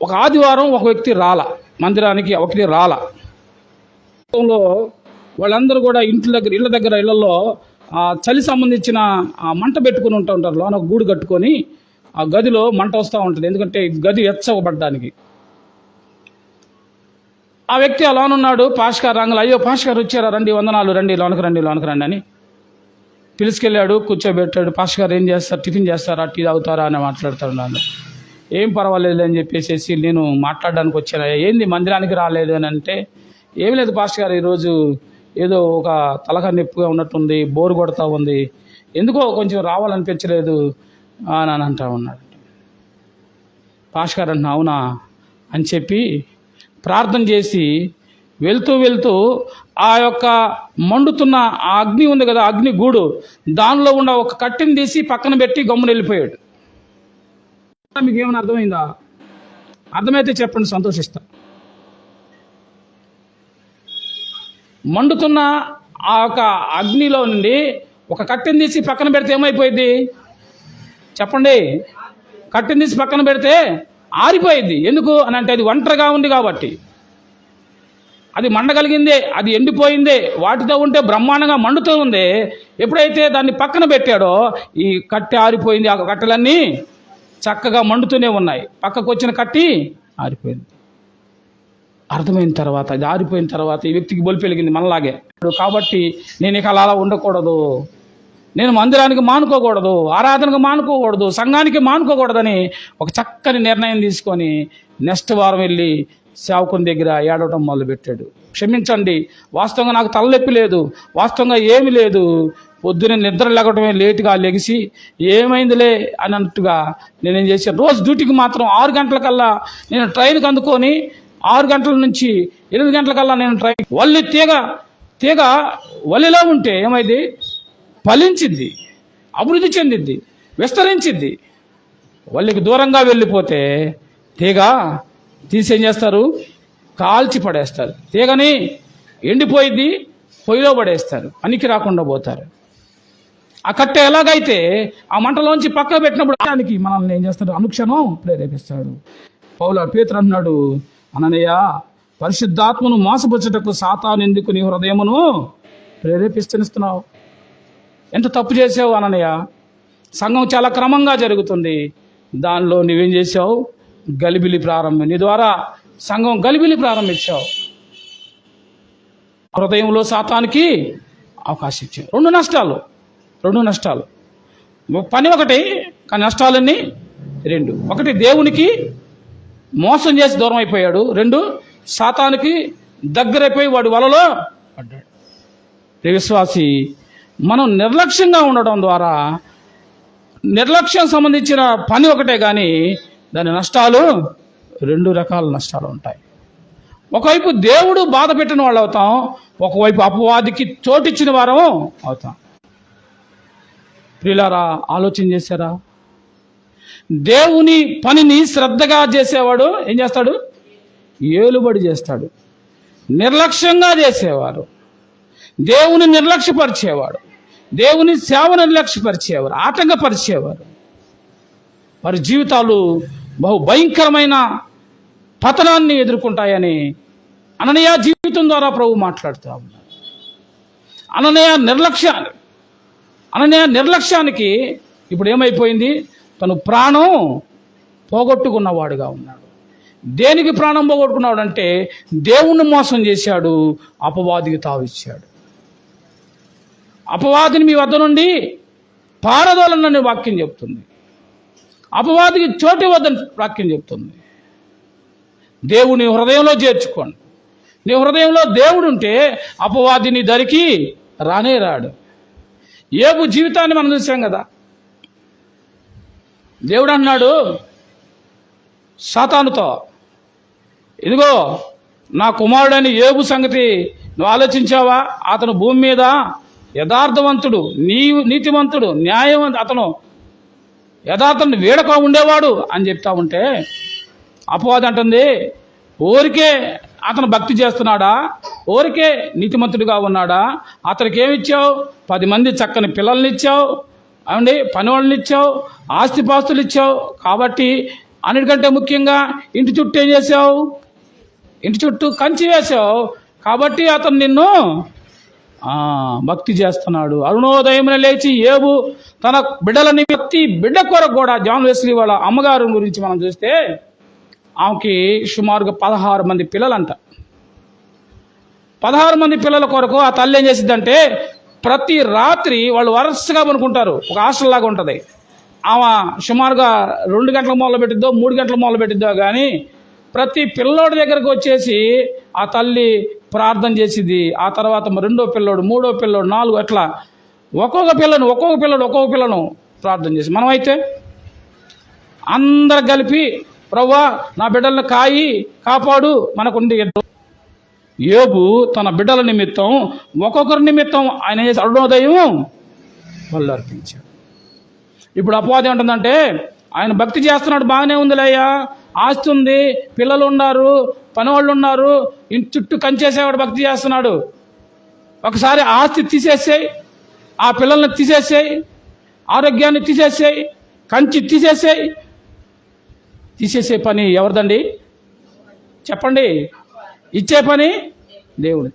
ఒక ఆదివారం ఒక వ్యక్తి మందిరానికి రాల. వాళ్ళందరూ కూడా ఇళ్లలో చలి సంబంధించిన మంట పెట్టుకుని ఉంటారు. లోన ఒక గూడు కట్టుకొని ఆ గదిలో మంట వస్తూ ఉంటుంది, ఎందుకంటే గది వెచ్చబడ్డానికి. ఆ వ్యక్తి అలానున్నాడు. పాస్కార్ రంగులు, అయ్యో పాస్కార్ వచ్చారా, రండి, వందనాలు, రండి, లోనకు రండి అని పిలుచుకెళ్ళాడు, కూర్చోబెట్టాడు. పాస్కార్ ఏం చేస్తారు? టిఫిన్ చేస్తారా, టీ తాగుతారా అని మాట్లాడుతాడు. నన్ను ఏం పర్వాలేదు అని చెప్పేసి నేను మాట్లాడడానికి వచ్చాను. ఏంది మందిరానికి రాలేదు అని అంటే, ఏం లేదు పాస్కార్, ఈరోజు ఏదో ఒక తలక నొప్పిగా ఉన్నట్టుంది, బోరు కొడతా ఉంది, ఎందుకో కొంచెం రావాలనిపించలేదు అని అంటా ఉన్నాడు. పాస్కార్ అంటున్నా అవునా అని చెప్పి ప్రార్థన చేసి వెళ్తూ ఆ యొక్క మండుతున్న ఆ అగ్ని ఉంది కదా, అగ్ని గూడు, దానిలో ఉన్న ఒక కట్టెని తీసి పక్కన పెట్టి గమ్మున వెళ్ళిపోయాడు. మీకు ఏమైనా అర్థమైందా? అర్థమైతే చెప్పండి, సంతోషిస్తా. మండుతున్న ఆ యొక్క అగ్నిలో నుండి ఒక కట్టెని తీసి పక్కన పెడితే ఏమైపోయింది చెప్పండి? కట్టెని తీసి పక్కన పెడితే ఆరిపోయింది. ఎందుకు అని అంటే అది ఒంటరిగా ఉంది కాబట్టి. అది మండగలిగిందే, అది ఎండిపోయిందే, వాటితో ఉంటే బ్రహ్మాండంగా మండుతూ ఉంది. ఎప్పుడైతే దాన్ని పక్కన పెట్టాడో ఈ కట్టె ఆరిపోయింది. ఆ కట్టెలన్నీ చక్కగా మండుతూనే ఉన్నాయి. పక్కకు వచ్చిన కట్టి ఆరిపోయింది. అర్థమైన తర్వాత, అది ఆరిపోయిన తర్వాత ఈ వ్యక్తికి బొలి పెరిగింది మనలాగే. కాబట్టి నేను ఇక అలా ఉండకూడదు, నేను మందిరానికి మానుకోకూడదు, ఆరాధనకు మానుకోకూడదు, సంఘానికి మానుకోకూడదని ఒక చక్కని నిర్ణయం తీసుకొని నెక్స్ట్ వారం వెళ్ళి సేవకుని దగ్గర ఏడవటం మొదలుపెట్టాడు. క్షమించండి, వాస్తవంగా నాకు తలనొప్పి లేదు, వాస్తవంగా ఏమీ లేదు, పొద్దునే నిద్ర లేకటమే లేటుగా లెగిసి ఏమైందిలే అన్నట్టుగా నేనేం చేశాను, రోజు డ్యూటీకి మాత్రం 6 గంటలకల్లా నేను ట్రైన్కి అందుకొని 6 గంటల నుంచి 8 గంటలకల్లా నేను ట్రైన్ వల్లి తీగ తీగ వలిలో ఉంటే ఏమైంది? ఫలించిద్ది, అభివృద్ధి చెందిద్ది, విస్తరించిద్ది. వల్లికి దూరంగా వెళ్ళిపోతే తీగ తీసేం చేస్తారు? కాల్చి పడేస్తారు. తీగని ఎండిపోయిద్ది, పొయ్యిలో పడేస్తారు, పనికి రాకుండా పోతారు. ఆ కట్టె ఎలాగైతే ఆ మంటలోంచి పక్క పెట్టినప్పుడు దానికి మనల్ని ఏం చేస్తాడు? అనుక్షణం ప్రేరేపిస్తాడు. పేతురు అన్నాడు, అననయ్య, పరిశుద్ధాత్మను మోసపుచ్చుటకు సాతాను ఎందుకు నీ హృదయమును ప్రేరేపిస్తున్నావు? ఎంత తప్పు చేసావు అననయ్య? సంఘం చాలా క్రమంగా జరుగుతుంది, దానిలో నువ్వేం చేసావు? గలిబిలి నీ ద్వారా సంఘం గలిబిలి ప్రారంభించావు. హృదయంలో సాతానికి అవకాశం ఇచ్చావు. రెండు నష్టాలు. పని ఒకటి, కానీ నష్టాలన్నీ రెండు. ఒకటి, దేవునికి మోసం చేసి దూరం అయిపోయాడు. రెండు, సాతానికి దగ్గరైపోయి వాడి వలలో పడ్డాడు. విశ్వాసి, మనం నిర్లక్ష్యంగా ఉండడం ద్వారా, నిర్లక్ష్యం సంబంధించిన పని ఒకటే కానీ దాని నష్టాలు రెండు రకాల నష్టాలు ఉంటాయి. ఒకవైపు దేవుడు బాధ పెట్టిన వాళ్ళు అవుతాం, ఒకవైపు అపవాదికి చోటిచ్చిన వారం అవుతాం. ప్రియులారా, ఆలోచన చేశారా? దేవుని పనిని శ్రద్ధగా చేసేవాడు ఏం చేస్తాడు? ఏలుబడి చేస్తాడు. నిర్లక్ష్యంగా చేసేవారు, దేవుని నిర్లక్ష్యపరిచేవాడు, దేవుని సేవను నిర్లక్ష్యపరిచేవారు, ఆటంకపరిచేవారు, వారి జీవితాలు బహు భయంకరమైన పతనాన్ని ఎదుర్కొంటాయని అననీయ జీవితం ద్వారా ప్రభు మాట్లాడుతూ ఉన్నారు. అననీయ నిర్లక్ష్యానికి ఇప్పుడు ఏమైపోయింది? తను ప్రాణం పోగొట్టుకున్నవాడుగా ఉన్నాడు. దేనికి ప్రాణం పోగొట్టుకున్నాడు అంటే దేవుణ్ణి మోసం చేశాడు, అపవాదికి తావిచ్చాడు. అపవాదిని మీ వద్ద నుండి పారదోలనని వాక్యం చెప్తుంది, అపవాదికి చోటు వద్దని వాక్యం చెప్తుంది. దేవుని హృదయంలో చేర్చుకోండి. నీ హృదయంలో దేవుడు ఉంటే అపవాదిని దరికి రానే రాడు. యోబు జీవితాన్ని మనం చూసాం కదా. దేవుడు అన్నాడు సాతానుతో, ఇదిగో నా కుమారుడని యోబు సంగతి నువ్వు ఆలోచించావా? అతను భూమి మీద యథార్థవంతుడు, నీతివంతుడు, న్యాయవంతుడు, అతను యథార్థాన్ని వీడక ఉండేవాడు అని చెప్తా ఉంటే అపవాది అంటుంది, ఊరికే అతను భక్తి చేస్తున్నాడా? ఊరికే నీతిమంతుడిగా ఉన్నాడా? అతనికి ఏమిచ్చావు? 10 మంది చక్కని పిల్లల్ని ఇచ్చావు, అవండి పని వాళ్ళని ఇచ్చావు, ఆస్తిపాస్తులు ఇచ్చావు. కాబట్టి అన్నిటికంటే ముఖ్యంగా ఇంటి చుట్టూ ఏం చేసావు? ఇంటి చుట్టూ కంచి వేసావు. కాబట్టి అతను నిన్ను భక్తి చేస్తున్నాడు. అరుణోదయమున లేచి యోబు తన బిడ్డలని ప్రతి బిడ్డ కొరకు కూడా, జాన్ వెస్లీ వాళ్ళ అమ్మగారు గురించి మనం చూస్తే ఆమెకి సుమారుగా 16 మంది పిల్లలంట. 16 మంది పిల్లల కొరకు ఆ తల్లి ఏం చేసిద్దంటే ప్రతి రాత్రి వాళ్ళు వరుసగా పనుకుంటారు, ఒక హాస్టల్ లాగా ఉంటుంది. ఆమె సుమారుగా 2 గంటల మొదలు పెట్టిద్దో 3 గంటల మొదలు పెట్టిద్దో కానీ ప్రతి పిల్లోడి దగ్గరకు వచ్చేసి ఆ తల్లి ప్రార్థన చేసిద్ది. ఆ తర్వాత రెండో పిల్లోడు, మూడో పిల్లోడు, 4 అట్లా ఒక్కొక్క పిల్లను ప్రార్థన చేసి, మనమైతే అందరు కలిపి ప్రభువా నా బిడ్డలను కాపాడు మనకుండి. యోబు తన బిడ్డల నిమిత్తం ఒక్కొక్కరి నిమిత్తం ఆయన చేసి అరుణోదయం వాళ్ళు అర్పించాడు. ఇప్పుడు అపవాదం ఉంటుందంటే ఆయన భక్తి చేస్తున్నాడు, బాగానే ఉందిలేయ్యా, ఆస్తి ఉంది, పిల్లలు ఉన్నారు, పనివాళ్ళు ఉన్నారు, ఇంటి చుట్టూ కంచేసేవాడు భక్తి చేస్తున్నాడు. ఒకసారి ఆస్తి తీసేసాయి, ఆ పిల్లల్ని తీసేసాయి, ఆరోగ్యాన్ని తీసేసాయి, కంచి తీసేసే పని ఎవరిదండి? చెప్పండి. ఇచ్చే పని దేవుడు.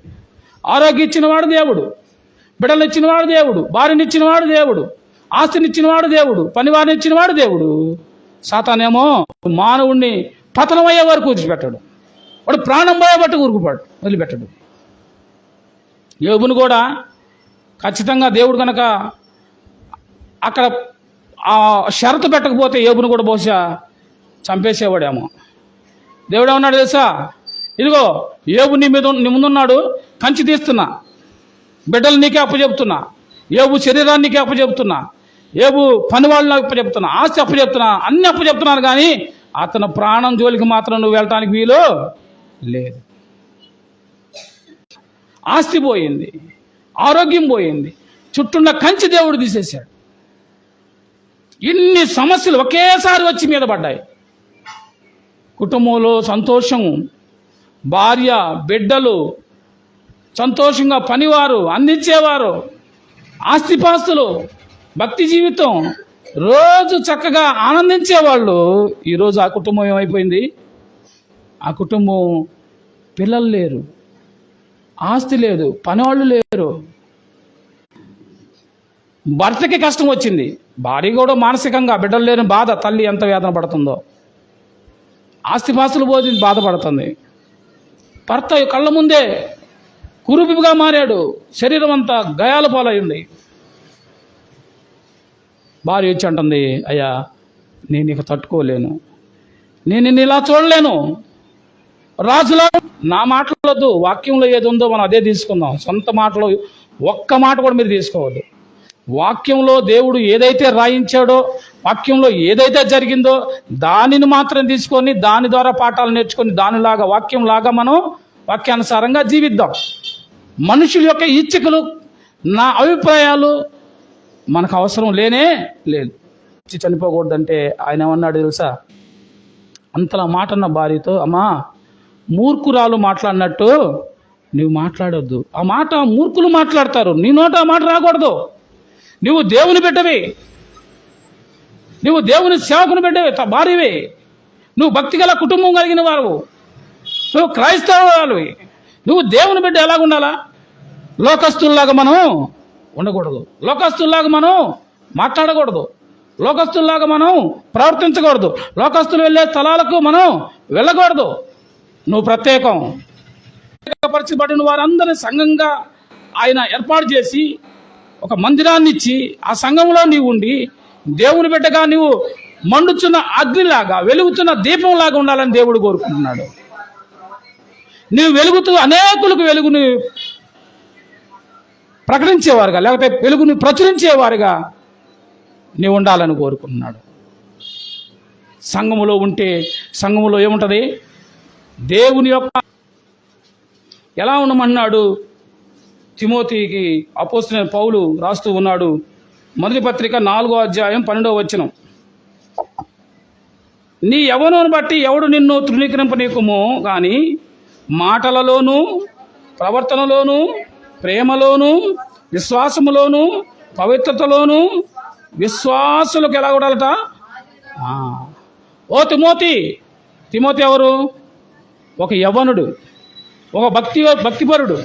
ఆరోగ్యం ఇచ్చినవాడు దేవుడు, బిడ్డలు ఇచ్చినవాడు దేవుడు, భార్యని ఇచ్చినవాడు దేవుడు, ఆస్తిని ఇచ్చినవాడు దేవుడు, పనివారిని ఇచ్చినవాడు దేవుడు. సాతానేమో మానవుణ్ణి పతనమయ్యే వరకు వదిలిపెట్టాడు, వాడు ప్రాణం పోయేబట్టి వదిలిపెట్టాడు. యోబును కూడా ఖచ్చితంగా దేవుడు కనుక అక్కడ ఆ షరతు పెట్టకపోతే యోబును కూడా బహుశా చంపేసేవాడేమో. దేవుడు ఏమన్నాడు తెలుసా? ఇదిగో యోబు నీ ముందున్నాడు, కంచి తీస్తున్నా, బిడ్డలు నీకే అప్పచెప్తున్నా, యోబు శరీరాన్ని నీకే అప్పచెప్తున్నా, యోబు పని వాళ్ళని అప్పచెప్తున్నా, ఆస్తి అప్పచెప్తున్నా, అన్ని అప్పచెప్తున్నాను, కానీ అతను ప్రాణం జోలికి మాత్రం నువ్వు వెళ్ళటానికి వీలు లేదు. ఆస్తి పోయింది, ఆరోగ్యం పోయింది, చుట్టూన్న కంచి దేవుడు తీసేశాడు. ఇన్ని సమస్యలు ఒకేసారి వచ్చి మీద పడ్డాయి. కుటుంబంలో సంతోషం, భార్య బిడ్డలు సంతోషంగా పనివారు అందించేవారు, ఆస్తిపాస్తులు, భక్తి జీవితం, రోజు చక్కగా ఆనందించేవాళ్ళు. ఈరోజు ఆ కుటుంబం ఏమైపోయింది? ఆ కుటుంబం పిల్లలు లేరు, ఆస్తి లేదు, పనివాళ్ళు లేరు. భర్తకి కష్టం వచ్చింది, భార్య కూడా మానసికంగా బిడ్డలు లేని బాధ, తల్లి ఎంత వేదన పడుతుందో, ఆస్తిపాస్తులు పోతుంది, బాధపడుతుంది. భర్త కళ్ళ ముందే కురుపిగా మారాడు, శరీరం అంతా గాయాల పాలైంది. భార్య వచ్చి అంటుంది, అయ్యా నేను ఇక తట్టుకోలేను, నేను నిన్ను ఇలా చూడలేను, రాజులా. నా మాటలొద్దు, వాక్యంలో ఏది ఉందో మనం అదే తీసుకుందాం. సొంత మాటలు ఒక్క మాట కూడా మీరు తీసుకోవద్దు. వాక్యంలో దేవుడు ఏదైతే రాయించాడో, వాక్యంలో ఏదైతే జరిగిందో దానిని మాత్రం తీసుకొని దాని ద్వారా పాఠాలు నేర్చుకొని దానిలాగా వాక్యంలాగా మనం వాక్యానుసారంగా జీవిద్దాం. మనుషుల యొక్క ఇచ్చికలు, నా అభిప్రాయాలు మనకు అవసరం లేనే లేదు. చనిపోకూడదంటే ఆయన ఏమన్నాడు తెలుసా? అంతలా మాట అన్న భార్యతో, అమ్మా మూర్ఖురాలు మాట్లాడినట్టు నువ్వు మాట్లాడొద్దు. ఆ మాట మూర్ఖులు మాట్లాడతారు, నీ నోట ఆ మాట రాకూడదు. నువ్వు దేవుని బిడ్డవి, నువ్వు దేవుని సేవకుని బిడ్డవి, భార్యవి, నువ్వు భక్తి గల కుటుంబం కలిగిన వారు, నువ్వు క్రైస్తవ వాళ్ళవి, నువ్వు దేవుని బిడ్డ ఎలాగ ఉండాలా? లోకస్తుల్లాగా మనం ఉండకూడదు, లోకస్తుల్లాగా మనం మాట్లాడకూడదు, లోకస్తుల్లాగా మనం ప్రవర్తించకూడదు, లోకస్తులు వెళ్ళే స్థలాలకు మనం వెళ్ళకూడదు. నువ్వు ప్రత్యేకం. పరిచయపడిన వారందరినీ సంఘంగా ఆయన ఏర్పాటు చేసి ఒక మందిరాన్ని ఇచ్చి ఆ సంఘంలో నీవు ఉండి దేవుని బిడ్డగా నీవు మండుచున్న అగ్నిలాగా, వెలుగుతున్న దీపంలాగా ఉండాలని దేవుడు కోరుకుంటున్నాడు. నీవు వెలుగుతూ అనేకులకు వెలుగుని ప్రకటించేవారుగా, లేకపోతే వెలుగుని ప్రచురించేవారుగా నీవు ఉండాలని కోరుకుంటున్నాడు. సంఘములో ఉంటే సంఘములో ఏముంటుంది? దేవుని యొక్క ఎలా ఉండమన్నాడు తిమోతికి అపోస్తలుడైన పౌలు రాస్తూ ఉన్నాడు. మొదటి పత్రిక 4వ అధ్యాయం 12వ వచనం. నీ యవ్వనమును బట్టి ఎవడు నిన్ను తృణీకరింపనీయకుము గాని మాటలలోను, ప్రవర్తనలోను, ప్రేమలోను, విశ్వాసములోను, పవిత్రతలోను విశ్వాసులకు ఎలా ఉండాలట? ఓ తిమోతి. తిమోతి ఎవరు? ఒక యవ్వనుడు, ఒక భక్తిపరుడు.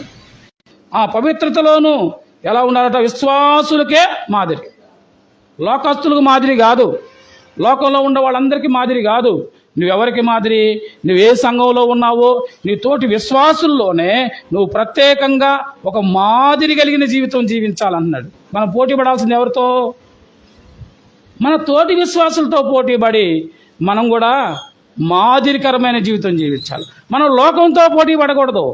ఆ పవిత్రతలోను ఎలా ఉండాలట? విశ్వాసులకే మాదిరి, లోకస్తులకు మాదిరి కాదు, లోకంలో ఉండే వాళ్ళందరికీ మాదిరి కాదు. నువ్వెవరికి మాదిరి? నువ్వు ఏ సంఘంలో ఉన్నావో నీ తోటి విశ్వాసుల్లోనే నువ్వు ప్రత్యేకంగా ఒక మాదిరి కలిగిన జీవితం జీవించాలన్నాడు. మనం పోటీ పడాల్సింది ఎవరితో? మన తోటి విశ్వాసులతో పోటీపడి మనం కూడా మాదిరికరమైన జీవితం జీవించాలి. మనం లోకంతో పోటీ పడకూడదు,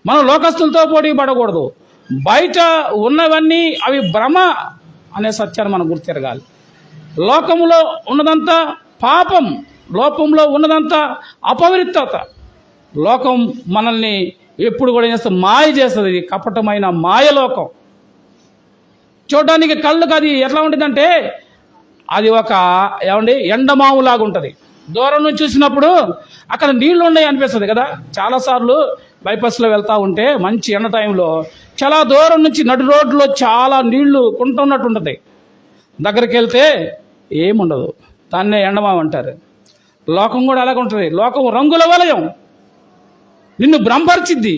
మనం లోకస్తులతో పోటీ పడకూడదు. బయట ఉన్నవన్నీ అవి భ్రమ అనే సత్యాన్ని మనం గుర్తిరగాలి. లోకంలో ఉన్నదంతా పాపం, లోకంలో ఉన్నదంతా అపవిత్రత. లోకం మనల్ని ఎప్పుడు కూడా చేస్తే మాయ చేస్తుంది, ఇది కపటమైన మాయలోకం. చూడడానికి కళ్ళకు అది ఎట్లా ఉంటుందంటే అది ఒక ఎండమావులాగా ఉంటుంది. దూరం నుంచి చూసినప్పుడు అక్కడ నీళ్లు ఉన్నాయి అనిపిస్తుంది కదా. చాలాసార్లు బైపాస్లో వెళ్తూ ఉంటే మంచి ఎండ టైంలో చాలా దూరం నుంచి నడి రోడ్లో చాలా నీళ్లు కుంటున్నట్టు ఉంటుంది. దగ్గరికి వెళ్తే ఏముండదు, దాన్నే ఎండమావు అంటారు. లోకం కూడా అలాగే ఉంటుంది. లోకం రంగుల వలయం, నిన్ను భ్రమపరిచిద్ది.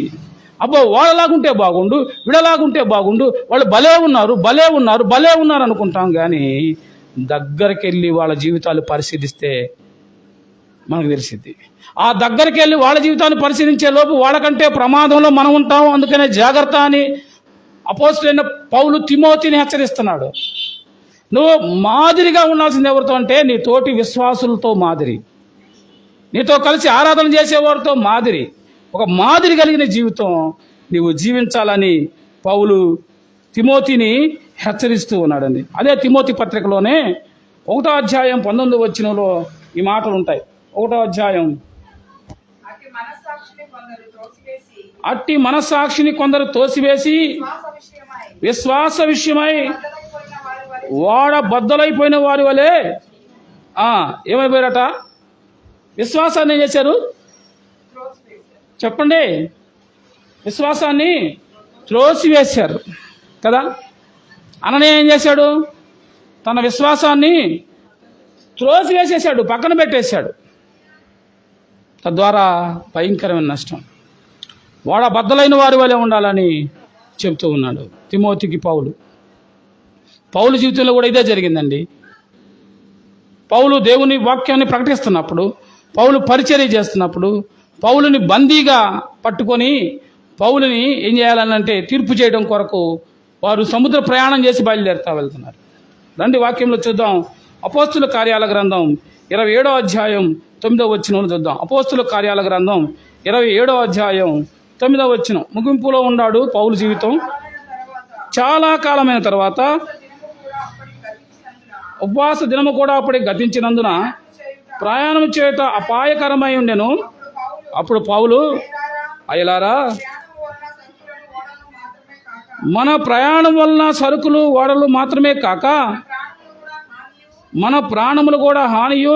అబ్బో వాళ్ళలాగుంటే బాగుండు, వీడలాగుంటే బాగుండు, వాళ్ళు భలే ఉన్నారు అనుకుంటాం. కానీ దగ్గరికి వెళ్ళి వాళ్ళ జీవితాలు పరిశీలిస్తే మనకు తెలిసిద్ది. ఆ దగ్గరికి వెళ్ళి వాళ్ళ జీవితాన్ని పరిశీలించే లోపు వాళ్ళకంటే ప్రమాదంలో మనం ఉంటాం. అందుకనే జాగ్రత్త అని అపోస్తలుడైన పౌలు తిమోతిని హెచ్చరిస్తున్నాడు. నువ్వు మాదిరిగా ఉండాల్సింది ఎవరితో అంటే నీ తోటి విశ్వాసులతో మాదిరి, నీతో కలిసి ఆరాధన చేసేవారితో మాదిరి, ఒక మాదిరి కలిగిన జీవితం నీవు జీవించాలని పౌలు తిమోతిని హెచ్చరిస్తూ ఉన్నాడండి. అదే తిమోతి పత్రికలోనే 1వ అధ్యాయం 19వ వచనంలో ఈ మాటలు ఉంటాయి. 1వ అధ్యాయం అట్టి మనస్సాక్షిని కొందరు తోసివేసి విశ్వాస విషయమై వాడ బద్దలైపోయిన వారి వలె ఏమైపోయారట? విశ్వాసాన్ని ఏం చేశారు చెప్పండి? విశ్వాసాన్ని త్రోసివేశారు కదా. అననీయ ఏం చేశాడు? తన విశ్వాసాన్ని త్రోసివేసేసాడు, పక్కన పెట్టేశాడు. తద్వారా భయంకరమైన నష్టం. వాడ బద్దలైన వారి వలె ఉండాలని చెబుతూ ఉన్నాడు తిమోతికి పౌలు జీవితంలో కూడా ఇదే జరిగిందండి. పౌలు దేవుని వాక్యాన్ని ప్రకటిస్తున్నప్పుడు, పౌలు పరిచర్య చేస్తున్నప్పుడు, పౌలుని బందీగా పట్టుకొని పౌలుని ఏం చేయాలనంటే తీర్పు చేయడం కొరకు వారు సముద్ర ప్రయాణం చేసి బయలుదేరుతా వెళ్తున్నారు. రండి వాక్యంలో చూద్దాం. అపోస్తుల కార్యాల గ్రంథం 27వ అధ్యాయం 9వ వచనం చూద్దాం. అపోస్తుల కార్యాల గ్రంథం 27వ అధ్యాయం 9వ వచనం. ముగింపులో ఉన్నాడు పౌలు జీవితం. చాలా కాలమైన తర్వాత ఉపవాస దినము కూడా అప్పటికి గతించినందున ప్రయాణం చేత అపాయకరమై ఉండెను. అప్పుడు పౌలు, అయ్యలారా, మన ప్రయాణం వలన సరుకులు ఓడలు మాత్రమే కాక మన ప్రాణములు కూడా హానియు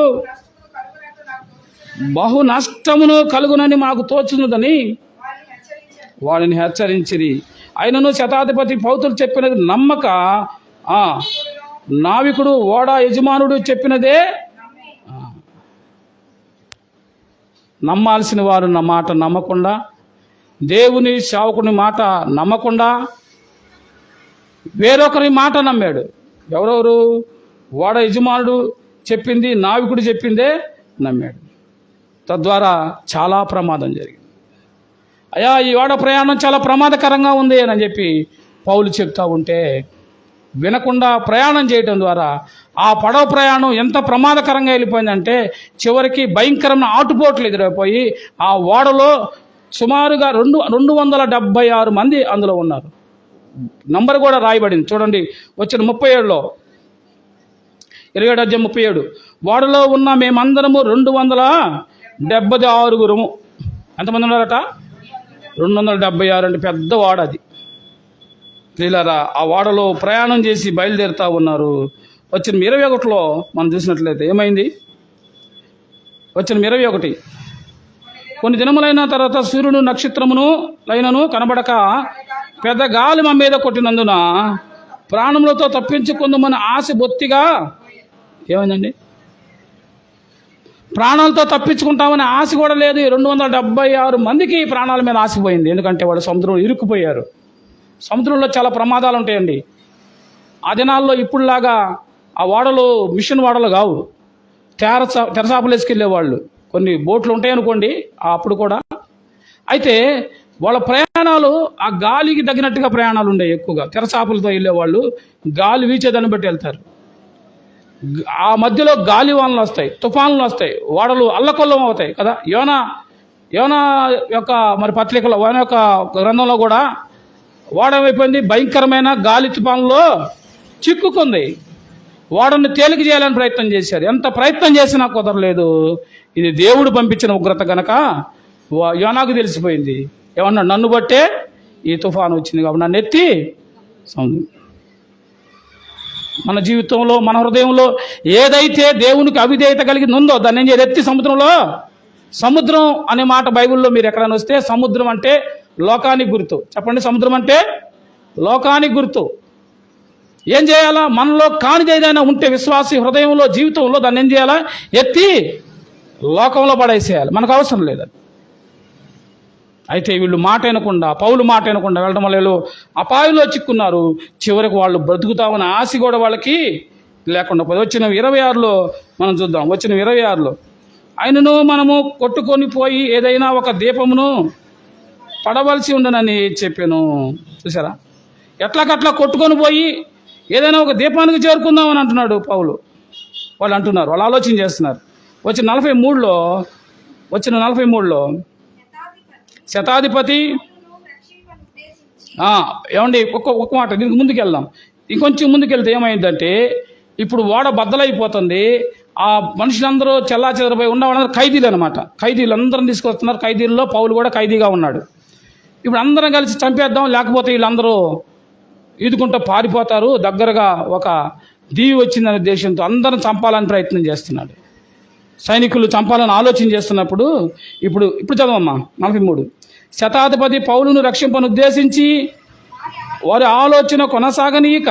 బహు నష్టమును కలుగునని మాకు తోచున్నదని వాడిని హెచ్చరించిరి. అయినను శతాధిపతి పౌతులు చెప్పినది నమ్మక నావికుడు ఓడ యజమానుడు చెప్పినదే నమ్మాల్సిన వారు నా మాట నమ్మకుండా, దేవుని సేవకుని మాట నమ్మకుండా వేరొకరి మాట నమ్మాడు. ఎవరెవరు? ఓడ యజమానుడు చెప్పింది, నావికుడు చెప్పిందే నమ్మాడు. తద్వారా చాలా ప్రమాదం జరిగింది. అయ్యా, ఈ ఓడ ప్రయాణం చాలా ప్రమాదకరంగా ఉంది అని చెప్పి పౌలు చెప్తా ఉంటే వినకుండా ప్రయాణం చేయడం ద్వారా ఆ పడవ ప్రయాణం ఎంత ప్రమాదకరంగా వెళ్ళిపోయిందంటే చివరికి భయంకరమైన ఆటుపోట్లు ఎదురైపోయి ఆ ఓడలో సుమారుగా 276 మంది అందులో ఉన్నారు. నంబర్ కూడా రాయబడింది చూడండి. వచ్చిన 37లో 27:37 ఓడలో ఉన్న మేమందరము 276. ఎంతమంది ఉన్నారట? 276 అంటే పెద్ద ఓడ అది. ప్రియులారా, ఆ ఓడలో ప్రయాణం చేసి బయలుదేరుతూ ఉన్నారు. వచ్చిన 21లో మనం చూసినట్లయితే ఏమైంది? వచ్చిన 21, కొన్ని దినములైన తర్వాత సూర్యుడు నక్షత్రమును లైనను కనబడక పెద్ద గాలి మా మీద కొట్టినందున ప్రాణములతో తప్పించుకుందామని ఆశ బొత్తిగా ఏమైందండి? ప్రాణాలతో తప్పించుకుంటామని ఆశ కూడా లేదు. 276 మందికి ప్రాణాల మీద ఆశపోయింది. ఎందుకంటే వాళ్ళు సముద్రంలో ఇరుక్కుపోయారు. సముద్రంలో చాలా ప్రమాదాలు ఉంటాయండి. ఆ దినాల్లో ఇప్పుడులాగా ఆ ఓడలు మిషన్ ఓడలు కావు. తెరసాపలు వేసుకెళ్ళేవాళ్ళు. కొన్ని బోట్లు ఉంటాయి అనుకోండి అప్పుడు కూడా. అయితే వాళ్ళ ప్రయాణాలు ఆ గాలికి తగినట్టుగా ప్రయాణాలు ఉండేవి. ఎక్కువగా తెరసాపలతో వెళ్ళేవాళ్ళు గాలి వీచేదాన్ని బట్టి వెళ్తారు. ఆ మధ్యలో గాలి వానలు వస్తాయి, తుఫాన్లు వస్తాయి, ఓడలు అల్లకొల్లం అవుతాయి కదా. యోనా యొక్క మరి పత్రికలో, యోనా యొక్క గ్రంథంలో కూడా ఓడమైపోయింది. భయంకరమైన గాలి తుఫాన్లో చిక్కుకుంది. ఓడను తేలిక చేయాలని ప్రయత్నం చేశారు. ఎంత ప్రయత్నం చేసినా కుదరలేదు. ఇది దేవుడు పంపించిన ఉగ్రత గనక యోనాకు తెలిసిపోయింది. ఏమన్నా, నన్ను బట్టే ఈ తుఫాను వచ్చింది కాబట్టి నన్ను ఎత్తి సముద్రం. మన జీవితంలో, మన హృదయంలో ఏదైతే దేవునికి అవిధేయత కలిగి ఉందో దాన్ని ఏం చేయాలి? ఎత్తి సముద్రంలో. సముద్రం అనే మాట బైబిల్లో మీరు ఎక్కడైనా వస్తే సముద్రం అంటే లోకానికి గుర్తు. చెప్పండి, సముద్రం అంటే లోకానికి గుర్తు. ఏం చేయాలా? మనలో కానిది ఏదైనా ఉంటే విశ్వాసి హృదయంలో, జీవితంలో దాన్ని ఏం చేయాలా? ఎత్తి లోకంలో పడేసేయాలి. మనకు అవసరం లేదు. అయితే వీళ్ళు మాట వినకుండా, పౌలు మాట వినకుండా వెళ్ళడం వల్ల అపాయంలో చిక్కున్నారు. చివరికి వాళ్ళు బ్రతుకుతామని ఆశ కూడా వాళ్ళకి లేకుండా పోయి. వచ్చిన 26లో మనం చూద్దాం. వచ్చిన 26లో ఆయనను మనము కొట్టుకొని పోయి ఏదైనా ఒక దీపమును పడవలసి ఉండనని చెప్పాను. చూసారా? ఎట్లాకట్లా కొట్టుకొని పోయి ఏదైనా ఒక దీపానికి చేరుకుందామని అంటున్నాడు పౌలు. వాళ్ళు అంటున్నారు, వాళ్ళు ఆలోచన చేస్తున్నారు. వచ్చిన 43లో శతాధిపతి ఏమండి, ఒక్క మాట దీనికి ముందుకు వెళ్దాం. ఇంకొంచెం ముందుకెళ్తే ఏమైందంటే ఇప్పుడు ఓడ బద్దలైపోతుంది. ఆ మనుషులందరూ చెల్లాచెదరపోయి ఉన్న వాళ్ళందరూ ఖైదీలు అనమాట. ఖైదీలు అందరం తీసుకొస్తున్నారు. ఖైదీల్లో పౌలు కూడా ఖైదీగా ఉన్నాడు. ఇప్పుడు అందరం కలిసి చంపేద్దాం, లేకపోతే వీళ్ళందరూ ఈదుకుంటూ పారిపోతారు, దగ్గరగా ఒక దీవి వచ్చిందనే ఉద్దేశంతో అందరం చంపాలని ప్రయత్నం చేస్తున్నాడు. సైనికులు చంపాలని ఆలోచన చేస్తున్నప్పుడు ఇప్పుడు చదవమ్మా 43. శతాధిపతి పౌలును రక్షింపను ఉద్దేశించి వారి ఆలోచన కొనసాగనీయక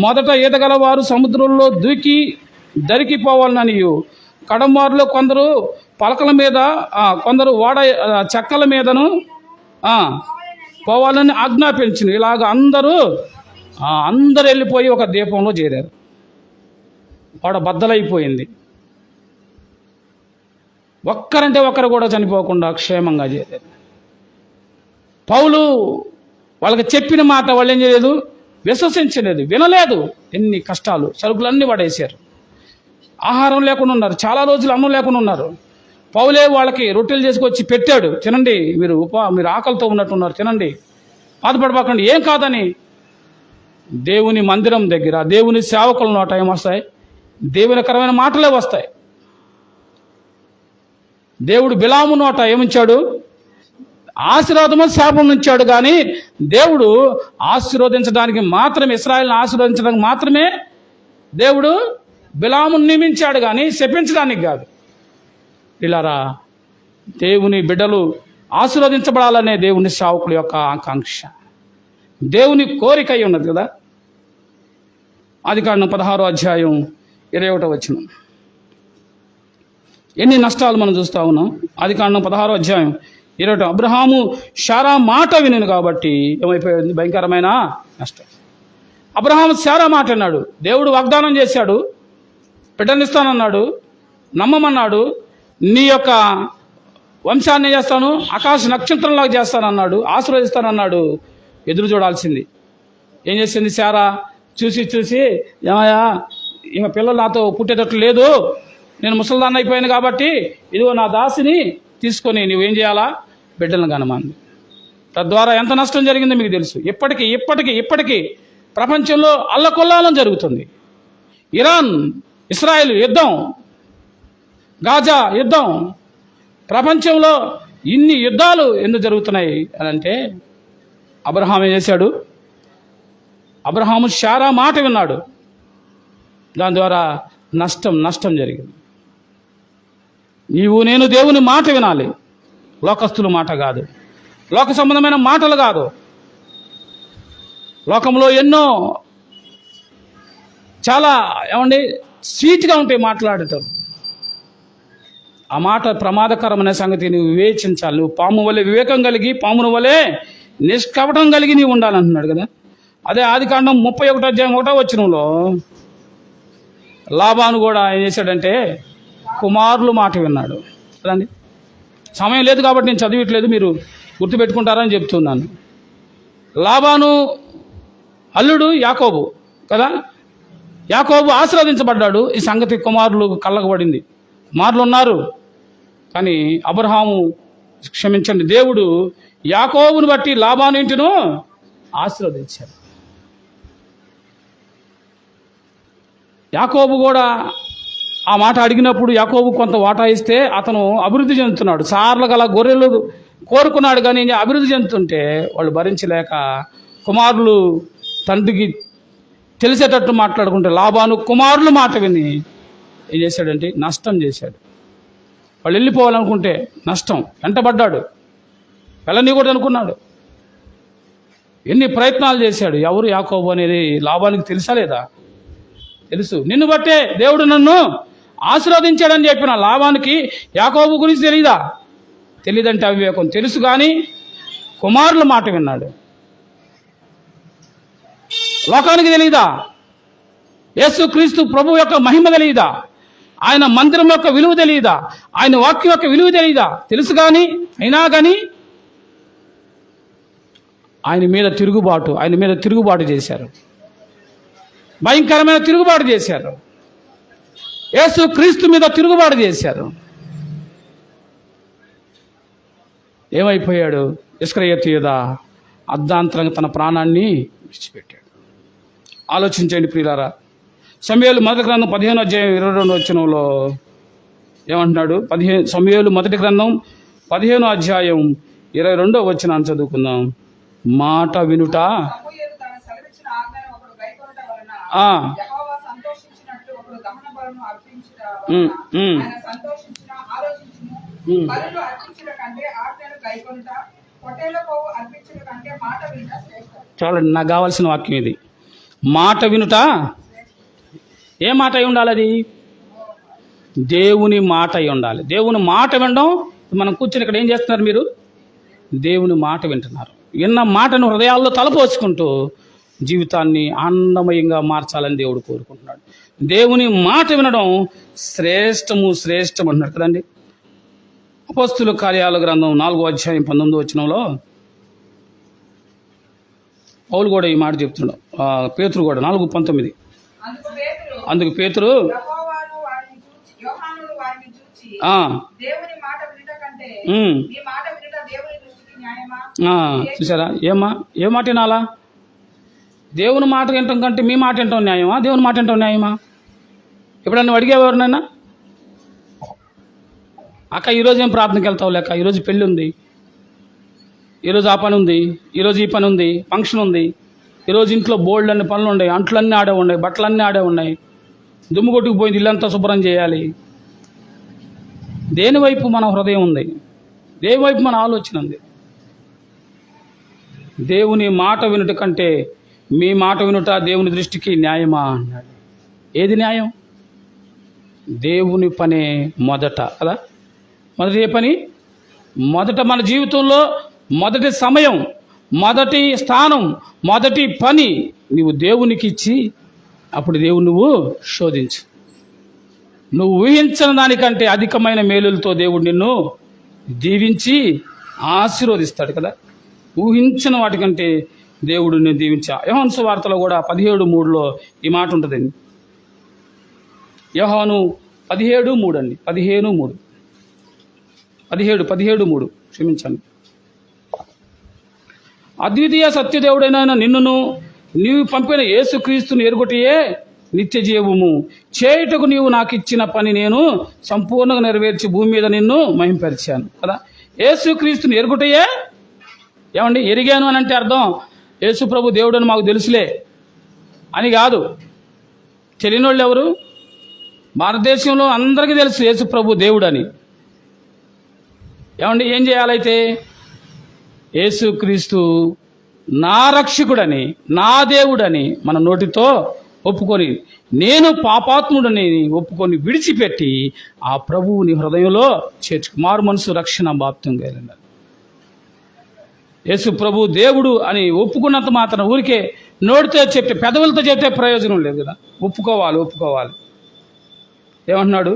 మొదట ఈదగలవారు సముద్రంలో దూకి దరికిపోవాలనియు, కడమారులో కొందరు పలకల మీద, కొందరు ఓడ చెక్కల మీదను పోవాలని ఆజ్ఞాపించింది. ఇలాగ అందరూ వెళ్ళిపోయి ఒక దీపంలో చేరారు. ఓడ బద్దలైపోయింది. ఒక్కరంటే ఒక్కరు కూడా చనిపోకుండా క్షేమంగా చేరారు. పౌలు వాళ్ళకి చెప్పిన మాట వాళ్ళు ఏం చేయలేదు, విశ్వసించలేదు, వినలేదు. ఎన్ని కష్టాలు, సరుకులన్నీ పడేశారు. ఆహారం లేకుండా ఉన్నారు, చాలా రోజులు అన్నం లేకుండా ఉన్నారు. పౌలే వాళ్ళకి రొట్టెలు చేసుకొచ్చి పెట్టాడు, తినండి, మీరు ఆకలితో ఉన్నట్టున్నారు, తినండి, బాధపడబాకండి, ఏం కాదని. దేవుని మందిరం దగ్గర దేవుని సేవకుల నోట ఏమొస్తాయి? దేవునికరమైన మాటలే వస్తాయి. దేవుడు బిలాము నోట ఏముంచాడు? ఆశీర్వాదము శాపం ఉంచాడు. కానీ దేవుడు ఆశీర్వదించడానికి మాత్రమే, ఇశ్రాయేలును ఆశీర్వదించడానికి మాత్రమే దేవుడు బిలామును నియమించాడు, కానీ శపించడానికి కాదు. ఇలారా దేవుని బిడ్డలు ఆశీర్వదించబడాలనే దేవుని సేవకుల యొక్క ఆకాంక్ష, దేవుని కోరిక అయి ఉన్నది కదా. ఆదికాండం 16వ అధ్యాయం 21వ వచనం. ఎన్ని నష్టాలు మనం చూస్తూ ఉన్నాం. ఆదికాండం 16వ అధ్యాయం 20. అబ్రహాము శారా మాట వినను కాబట్టి ఏమైపోయింది? భయంకరమైన నష్టం. అబ్రహాము శారా మాట అన్నాడు. దేవుడు వాగ్దానం చేశాడు, బిడ్డనిస్తానన్నాడు, నమ్మమన్నాడు, నీ యొక్క వంశాన్ని చేస్తాను, ఆకాశ నక్షత్రంలాగా చేస్తానన్నాడు, ఆశీర్వదిస్తానన్నాడు. ఎదురు చూడాల్సింది. ఏం చేసింది శారా? చూసి ఏమయ్యా, ఈమె పిల్లలు నాతో పుట్టేటట్లు లేదు, నేను ముసలిదాన్ని అయిపోయాను కాబట్టి ఇదిగో నా దాసిని తీసుకొని నువ్వేం చేయాలా? బిడ్డలను కనమంది. తద్వారా ఎంత నష్టం జరిగిందో మీకు తెలుసు. ఇప్పటికీ ప్రపంచంలో అల్లకొల్లాలం జరుగుతుంది. ఇరాన్ ఇస్రాయేల్ యుద్ధం, గాజా యుద్ధం, ప్రపంచంలో ఇన్ని యుద్ధాలు ఎందుకు జరుగుతున్నాయి అని అంటే అబ్రహాం ఏం చేశాడు? అబ్రహాము శారా మాట విన్నాడు. దాని ద్వారా నష్టం జరిగింది. నీవు నేను దేవుని మాట వినాలి, లోకస్తుల మాట కాదు, లోక సంబంధమైన మాటలు కాదు. లోకంలో ఎన్నో చాలా స్వీట్గా ఉంటాయి మాట్లాడటం. ఆ మాట ప్రమాదకరమైన సంగతి నువ్వు వివేచించాలి. నువ్వు పాము వలె వివేకం కలిగి, పామును వలె నిష్కపటం కలిగి నీవు ఉండాలంటున్నాడు కదా. అదే ఆదికాండం 31వ అధ్యాయం 1వ వచనంలో లాబాను కూడా ఏం చేశాడంటే కుమారులు మాట విన్నాడు. కదండి, సమయం లేదు కాబట్టి నేను చదివిట్లేదు, మీరు గుర్తుపెట్టుకుంటారని చెప్తున్నాను. లాబాను అల్లుడు యాకోబు కదా. యాకోబు ఆశీర్వదించబడ్డాడు. ఈ సంగతి కుమారులు కళ్ళకు పడింది. కుమారులు ఉన్నారు, కానీ అబ్రహాము క్షమించండి, దేవుడు యాకోబును బట్టి లాబాను ఇంటిను ఆశీర్వదించాడు. యాకోబు కూడా ఆ మాట అడిగినప్పుడు యాకోబు కొంత వాటా ఇస్తే అతను అభివృద్ధి చెందుతున్నాడు. సార్లు గల గొర్రెలు కోరుకున్నాడు, కానీ అభివృద్ధి చెందుతుంటే వాళ్ళు భరించలేక కుమారులు తండ్రికి తెలిసేటట్టు మాట్లాడుకుంటే లాబాను కుమారులు మాట విని ఏం చేశాడంటే నష్టం చేశాడు. వాళ్ళు వెళ్ళిపోవాలనుకుంటే నష్టం, వెంటబడ్డాడు, వెళ్ళనీయకూడదు అనుకున్నాడు. ఎన్ని ప్రయత్నాలు చేశాడు. ఎవరు యాకోబు అనేది లాబానికి తెలుసా లేదా? తెలుసు. నిన్ను బట్టే దేవుడు నన్ను ఆశీర్వదించాడని చెప్పిన లాబానికి యాకోబు గురించి తెలీదా? తెలియదంటే అవివేకం. తెలుసు కానీ కుమారుల మాట విన్నాడు. లోకానికి తెలియదా? యేసుక్రీస్తు ప్రభు యొక్క మహిమ తెలియదా? ఆయన మందిరం యొక్క విలువ తెలియదా? ఆయన వాక్యం యొక్క విలువ తెలియదా? తెలుసు కానీ అయినా కానీ ఆయన మీద తిరుగుబాటు చేశారు. భయంకరమైన తిరుగుబాటు చేశారు. యేసుక్రీస్తు మీద తిరుగుబాటు చేశారు. ఏమైపోయాడు? ఇస్కరియోతు యూదా అర్ధాంతరంగా తన ప్రాణాన్ని విడిచిపెట్టాడు. ఆలోచించండి ప్రియులారా, సమూయేలు మొదటి గ్రంథం 15వ అధ్యాయం 22వ వచనంలో ఏమంటున్నాడు? సమూయేలు మొదటి గ్రంథం 15వ అధ్యాయం 22వ వచనాన్ని చదువుకుందాం. మాట వినుట సమూయేలు తన సెలవిచ్చిన ఆజ్ఞను ఒకడు గైకొనుట వలన యెహోవా సంతోషించినట్లు ఒకడు దహన బలులను అర్పించుట వలన ఆయన సంతోషించిన ఆలోచించును. బలులు అర్పించుట కంటే ఆజ్ఞను గైకొనుట, పొట్టేళ్ల కొవ్వు అర్పించుట కంటే మాట వినుట శ్రేష్టం. చూడండి, నాకు కావాల్సిన వాక్యం ఇది. మాట వినుట ఏ మాట అయి ఉండాలి? అది దేవుని మాట అయి ఉండాలి. దేవుని మాట వినడం, మనం కూర్చొని ఇక్కడ ఏం చేస్తున్నారు? మీరు దేవుని మాట వింటున్నారు. విన్న మాటను హృదయాల్లో తలపోసుకుంటూ జీవితాన్ని ఆనందమయంగా మార్చాలని దేవుడు కోరుకుంటున్నాడు. దేవుని మాట వినడం శ్రేష్టము అంటున్నాడు కదండి. అపోస్తుల కార్యాల గ్రంథం 4వ అధ్యాయం 19వ వచనంలో పౌలు కూడా ఈ మాట చెప్తున్నాడు. పేతురు కూడా 4:19. అందుకు పేతురు యోహానును వారిని చూచి దేవుని మాట వినుట కంటే మీ మాట వినుట దేవుని దృష్టికి న్యాయమా? చూసారా? ఏ మాట వినాలా? దేవుని మాట వినటం కంటే మీ మాట వినటం న్యాయమా? దేవుని మాట వినటం న్యాయమా? ఎప్పుడన్నా నువ్వు అడిగేవారునైనా, అక్క ఈరోజు ఏం ప్రార్థనకి వెళ్తావు? లేక ఈరోజు పెళ్ళి ఉంది, ఈరోజు ఆ పని ఉంది, ఈరోజు ఈ పని ఉంది, ఫంక్షన్ ఉంది, ఈరోజు ఇంట్లో బోల్డ్ అన్ని పనులు ఉన్నాయి, అంట్లన్నీ ఆడే ఉన్నాయి, బట్టలన్నీ ఆడే ఉన్నాయి, దుమ్ము కొట్టుకుపోయింది, ఇల్లంతా శుభ్రం చేయాలి. దేని వైపు మన హృదయం ఉంది? దేని వైపు మన ఆలోచన ఉంది? దేవుని మాట వినుట కంటే మీ మాట వినుట దేవుని దృష్టికి న్యాయమా అన్నాడు. ఏది న్యాయం? దేవుని పనే మొదట కదా. మొదటి ఏ పని? మొదట మన జీవితంలో మొదటి సమయం, మొదటి స్థానం, మొదటి పని నువ్వు దేవునికి ఇచ్చి అప్పుడు దేవుడు నువ్వు శోధించు. నువ్వు ఊహించిన దానికంటే అధికమైన మేలులతో దేవుడు నిన్ను దీవించి ఆశీర్వదిస్తాడు కదా. ఊహించిన వాటికంటే దేవుడు నేను దీవించా. యోహాను సువార్తలో కూడా 17:3లో ఈ మాట ఉంటుందండి. యోహాను 17:3 అండి. 17:3 క్షమించండి. అద్వితీయ సత్యదేవుడైన నిన్నును నీవు పంపిన యేసుక్రీస్తుని ఎరుగుటయే నిత్య జీవము. చేయుటకు నీవు నాకు ఇచ్చిన పని నేను సంపూర్ణంగా నెరవేర్చి భూమి మీద నిన్ను మహింపరిచాను కదా. యేసుక్రీస్తుని ఎరుగుటయే ఏమండి? ఎరిగాను అని అంటే అర్థం యేసు ప్రభు దేవుడు అని మాకు తెలుసులే అని కాదు. తెలియని వాళ్ళు ఎవరు? భారతదేశంలో అందరికీ తెలుసు యేసు ప్రభు దేవుడు అని. ఏమండి? ఏం చేయాలైతే? యేసుక్రీస్తు నా రక్షకుడని, నా దేవుడని మన నోటితో ఒప్పుకొని, నేను పాపాత్ముడని ఒప్పుకొని విడిచిపెట్టి ఆ ప్రభువుని హృదయంలో చేర్చుకు మారు మనసు రక్షణ బాప్తింగా వెళ్ళినారు. యేసు ప్రభు దేవుడు అని ఒప్పుకున్నంత మాత్రం ఊరికే నోటితో చెప్తే, పెదవులతో చెప్తే ప్రయోజనం లేదు కదా. ఒప్పుకోవాలి. ఏమంటున్నాడు?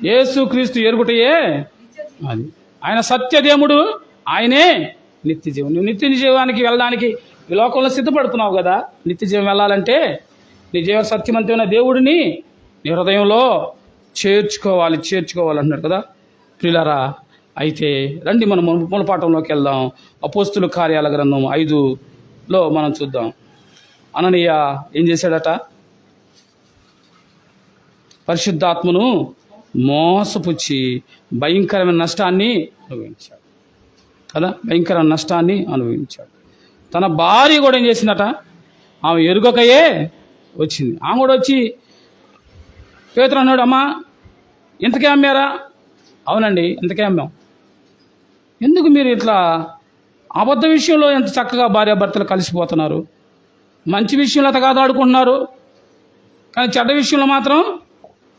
యేసుక్రీస్తు ఎరుగుటయే అది. ఆయన సత్యదేవుడు, ఆయనే నిత్య జీవం. నువ్వు నిత్య జీవానికి వెళ్ళడానికి ఈ లోకంలో సిద్ధపడుతున్నావు కదా. నిత్య జీవం వెళ్ళాలంటే నీ జీవ సత్యవంతమైన దేవుడిని నీ హృదయంలో చేర్చుకోవాలి అంటున్నాడు కదా. ప్రియులారా, అయితే రండి మనం మూలపాఠంలోకి వెళ్దాం. అపోస్తుల కార్యాల గ్రంథం 5లో మనం చూద్దాం. అననీయ ఏం చేశాడట? పరిశుద్ధాత్మను మోసపుచ్చి భయంకరమైన నష్టాన్ని అనుభవించాడు కదా. భయంకరమైన నష్టాన్ని అనుభవించాడు. తన భార్య కూడా ఏం చేసిందట? ఆమె ఎరుగకయే వచ్చింది. ఆమె కూడా వచ్చి పేతురు అన్నాడు, అమ్మా ఇంతకే అమ్మారా? అవునండి, ఇంతకే అమ్మాం. ఎందుకు మీరు ఇట్లా అబద్ధ విషయంలో ఎంత చక్కగా భార్యాభర్తలు కలిసిపోతున్నారు, మంచి విషయంలో అంత కాదు ఆడుకుంటున్నారు, కానీ చెడ్డ విషయంలో మాత్రం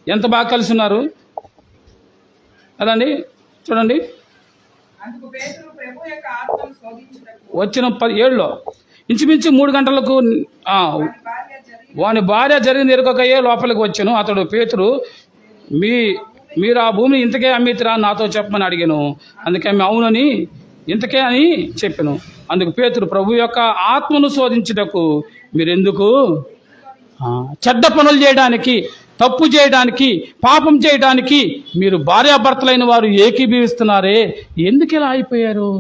ఎంత బాగా కలిసి ఉన్నారు అదండి. చూడండి, వచ్చిన 17లో ఇంచుమించు 3 గంటలకు వాని భార్య జరిగింది ఎరుకకయ్యే లోపలికి వచ్చాను. అతడు పేతురు, మీరు ఆ భూమిని ఇంతకే అమ్మితిరా నాతో చెప్పమని అడిగాను. అందుకే అవునని ఇంతకే అని చెప్పాను. అందుకు పేతురు, ప్రభు యొక్క ఆత్మను శోధించుటకు మీరెందుకు? చెడ్డ పనులు చేయడానికి, తప్పు చేయడానికి, పాపం చేయడానికి మీరు భార్యాభర్తలైన వారు ఏకీభవిస్తున్నారే, ఎందుకు ఇలా అయిపోయారు?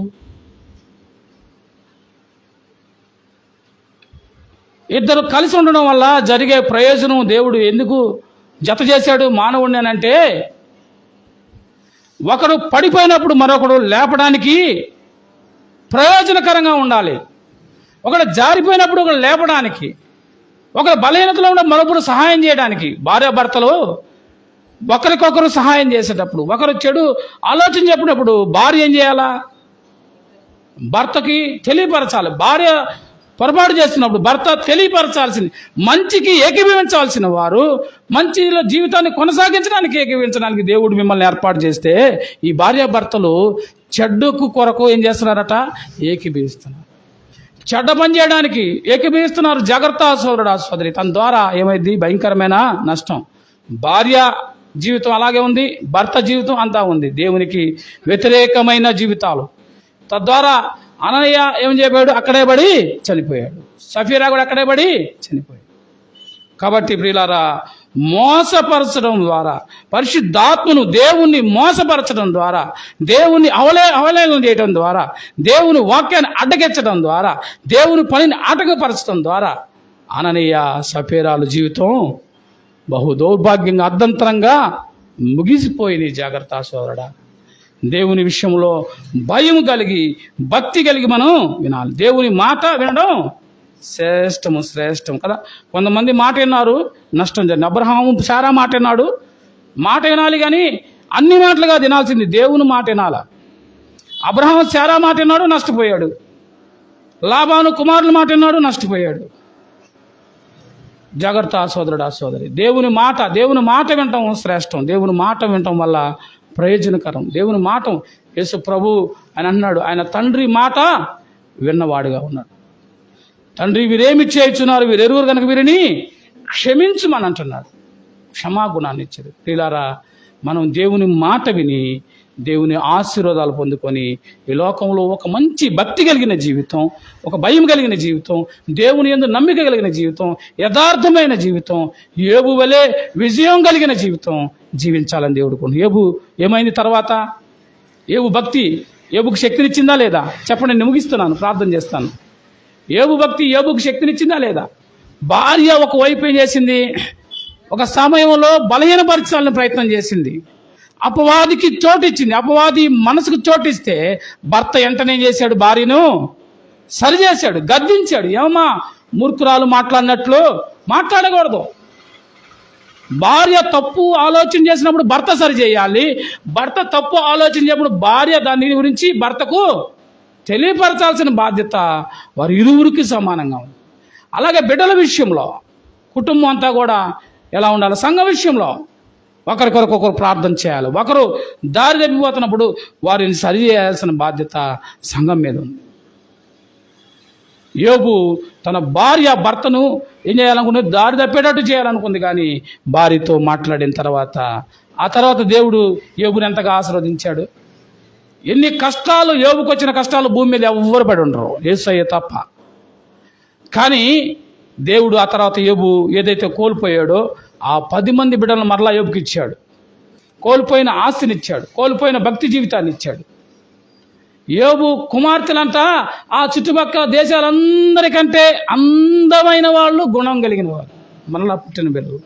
ఇద్దరు కలిసి ఉండడం వల్ల జరిగే ప్రయోజనం దేవుడు ఎందుకు జత చేశాడు మానవుడిని అని అంటే, ఒకడు పడిపోయినప్పుడు మరొకడు లేపడానికి ప్రయోజనకరంగా ఉండాలి. ఒకడు జారిపోయినప్పుడు ఒకడు లేపడానికి, ఒకడు బలహీనతలో ఉన్న మరొకరు సహాయం చేయడానికి. భార్యాభర్తలు ఒకరికొకరు సహాయం చేసేటప్పుడు, ఒకరు చెడు ఆలోచన చెప్పినప్పుడు భార్య ఏం చేయాలా? భర్తకి తెలియపరచాలి. భార్య పొరపాటు చేస్తున్నప్పుడు భర్త తెలియపరచాల్సింది. మంచికి ఏకీభవించాల్సిన వారు మంచిలో జీవితాన్ని కొనసాగించడానికి ఏకీభవించడానికి దేవుడు మిమ్మల్ని ఏర్పాటు చేస్తే, ఈ భార్యాభర్తలు చెడ్డకు కొరకు ఏం చేస్తున్నారట? ఏకీభవిస్తున్నారు. చెడ్డ పని చేయడానికి ఏకీభవిస్తున్నారు. జాగ్రత్త సోదరుడు సోదరి. తన ద్వారా ఏమైంది? భయంకరమైన నష్టం. భార్య జీవితం అలాగే ఉంది, భర్త జీవితం అంతా ఉంది. దేవునికి వ్యతిరేకమైన జీవితాలు. తద్వారా అననీయ ఏం చేయబోయాడు? అక్కడే పడి చనిపోయాడు. సఫీరా కూడా అక్కడే పడి చనిపోయాడు. కాబట్టి ప్రియులారా, మోసపరచడం ద్వారా, పరిశుద్ధాత్మను దేవుణ్ణి మోసపరచడం ద్వారా, దేవుణ్ణి అవలేళన చేయడం ద్వారా, దేవుని వాక్యాన్ని అడ్డగించడం ద్వారా, దేవుని పనిని ఆటంకపరచడం ద్వారా అననీయ సఫీరాల జీవితం బహు దౌర్భాగ్యంగా అర్ధంతరంగా ముగిసిపోయింది. జాగ్రత్త సోదరుడా. దేవుని విషయంలో భయం కలిగి, భక్తి కలిగి మనం వినాలి. దేవుని మాట వినడం శ్రేష్టం కదా. కొంతమంది మాట విన్నారు, నష్టం జరిగింది. అబ్రహాము శారా మాట విన్నాడు. మాట వినాలి కానీ అన్ని మాటలుగా వినాల్సింది. దేవుని మాట వినాల. అబ్రహాము శారా మాట విన్నాడు, నష్టపోయాడు. లాబాను కుమారుల మాట విన్నాడు, నష్టపోయాడు. జాగ్రత్త సోదరుడా సోదరి. దేవుని మాట వినటం శ్రేష్టం. దేవుని మాట వినటం వల్ల ప్రయోజనకరం. దేవుని మాట యేసు ప్రభు అని అన్నాడు, ఆయన తండ్రి మాట విన్నవాడుగా ఉన్నాడు. తండ్రి వీరేమి చేయుచున్నారు, వీరెరువురు కనుక వీరిని క్షమించమని అంటున్నాడు. క్షమాగుణాన్ని ఇచ్చాడు. ప్రియులారా, మనం దేవుని మాట విని దేవుని ఆశీర్వాదాలు పొందుకొని ఈ లోకంలో ఒక మంచి భక్తి కలిగిన జీవితం, ఒక భయం కలిగిన జీవితం, దేవుని యందు నమ్మిక కలిగిన జీవితం, యథార్థమైన జీవితం, యోబు వలె విజయం కలిగిన జీవితం జీవించాలని దేవుడు కోరుకుంటున్నాడు. యోబు ఏమైంది తర్వాత? యోబు భక్తి యోబుకు శక్తినిచ్చిందా లేదా? చెప్పండి, నేను ముగిస్తున్నాను, ప్రార్థన చేస్తాను. యోబు భక్తి యోబుకు శక్తినిచ్చిందా లేదా? భార్య ఒకవైపు ఏం చేసింది? ఒక సమయంలో బలహీనపరచాలని ప్రయత్నం చేసింది. అపవాదికి చోటిచ్చింది. అపవాది మనసుకు చోటిస్తే భర్త వెంటనే చేశాడు? భార్యను సరిచేశాడు, గద్దించాడు. ఏమమ్మా మూర్ఖురాలు మాట్లాడినట్లు మాట్లాడకూడదు. భార్య తప్పు ఆలోచన చేసినప్పుడు భర్త సరి చేయాలి. భర్త తప్పు ఆలోచన చేసినప్పుడు భార్య దాని గురించి భర్తకు తెలియపరచాల్సిన బాధ్యత వారి ఇరువురికి సమానంగా ఉంది. అలాగే బిడ్డల విషయంలో కుటుంబం అంతా కూడా ఎలా ఉండాలి? సంఘ విషయంలో ఒకరికొకరు ప్రార్థన చేయాలి. ఒకరు దారి తప్పిపోతున్నప్పుడు వారిని సరి చేయాల్సిన బాధ్యత సంఘం మీద ఉంది. యోబు తన భార్య భర్తను ఏం చేయాలనుకుంది? దారి తప్పేటట్టు చేయాలనుకుంది. కానీ భార్యతో మాట్లాడిన తర్వాత ఆ తర్వాత దేవుడు యోబుని ఎంతగా ఆశీర్వదించాడు. ఎన్ని కష్టాలు యోబుకు వచ్చిన కష్టాలు భూమి మీద ఎవ్వరు పడి ఉండరు, యేసయ్య తప్ప. కానీ దేవుడు ఆ తర్వాత యోబు ఏదైతే కోల్పోయాడో ఆ 10 మంది బిడ్డలను మరలా యోబుకి ఇచ్చాడు. కోల్పోయిన ఆస్తినిచ్చాడు, కోల్పోయిన భక్తి జీవితాన్ని ఇచ్చాడు. యోబు కుమార్తెలంట ఆ చుట్టుపక్కల దేశాలందరికంటే అందమైన వాళ్ళు, గుణం కలిగిన వాళ్ళు, మరలా పుట్టిన బిడ్డలు.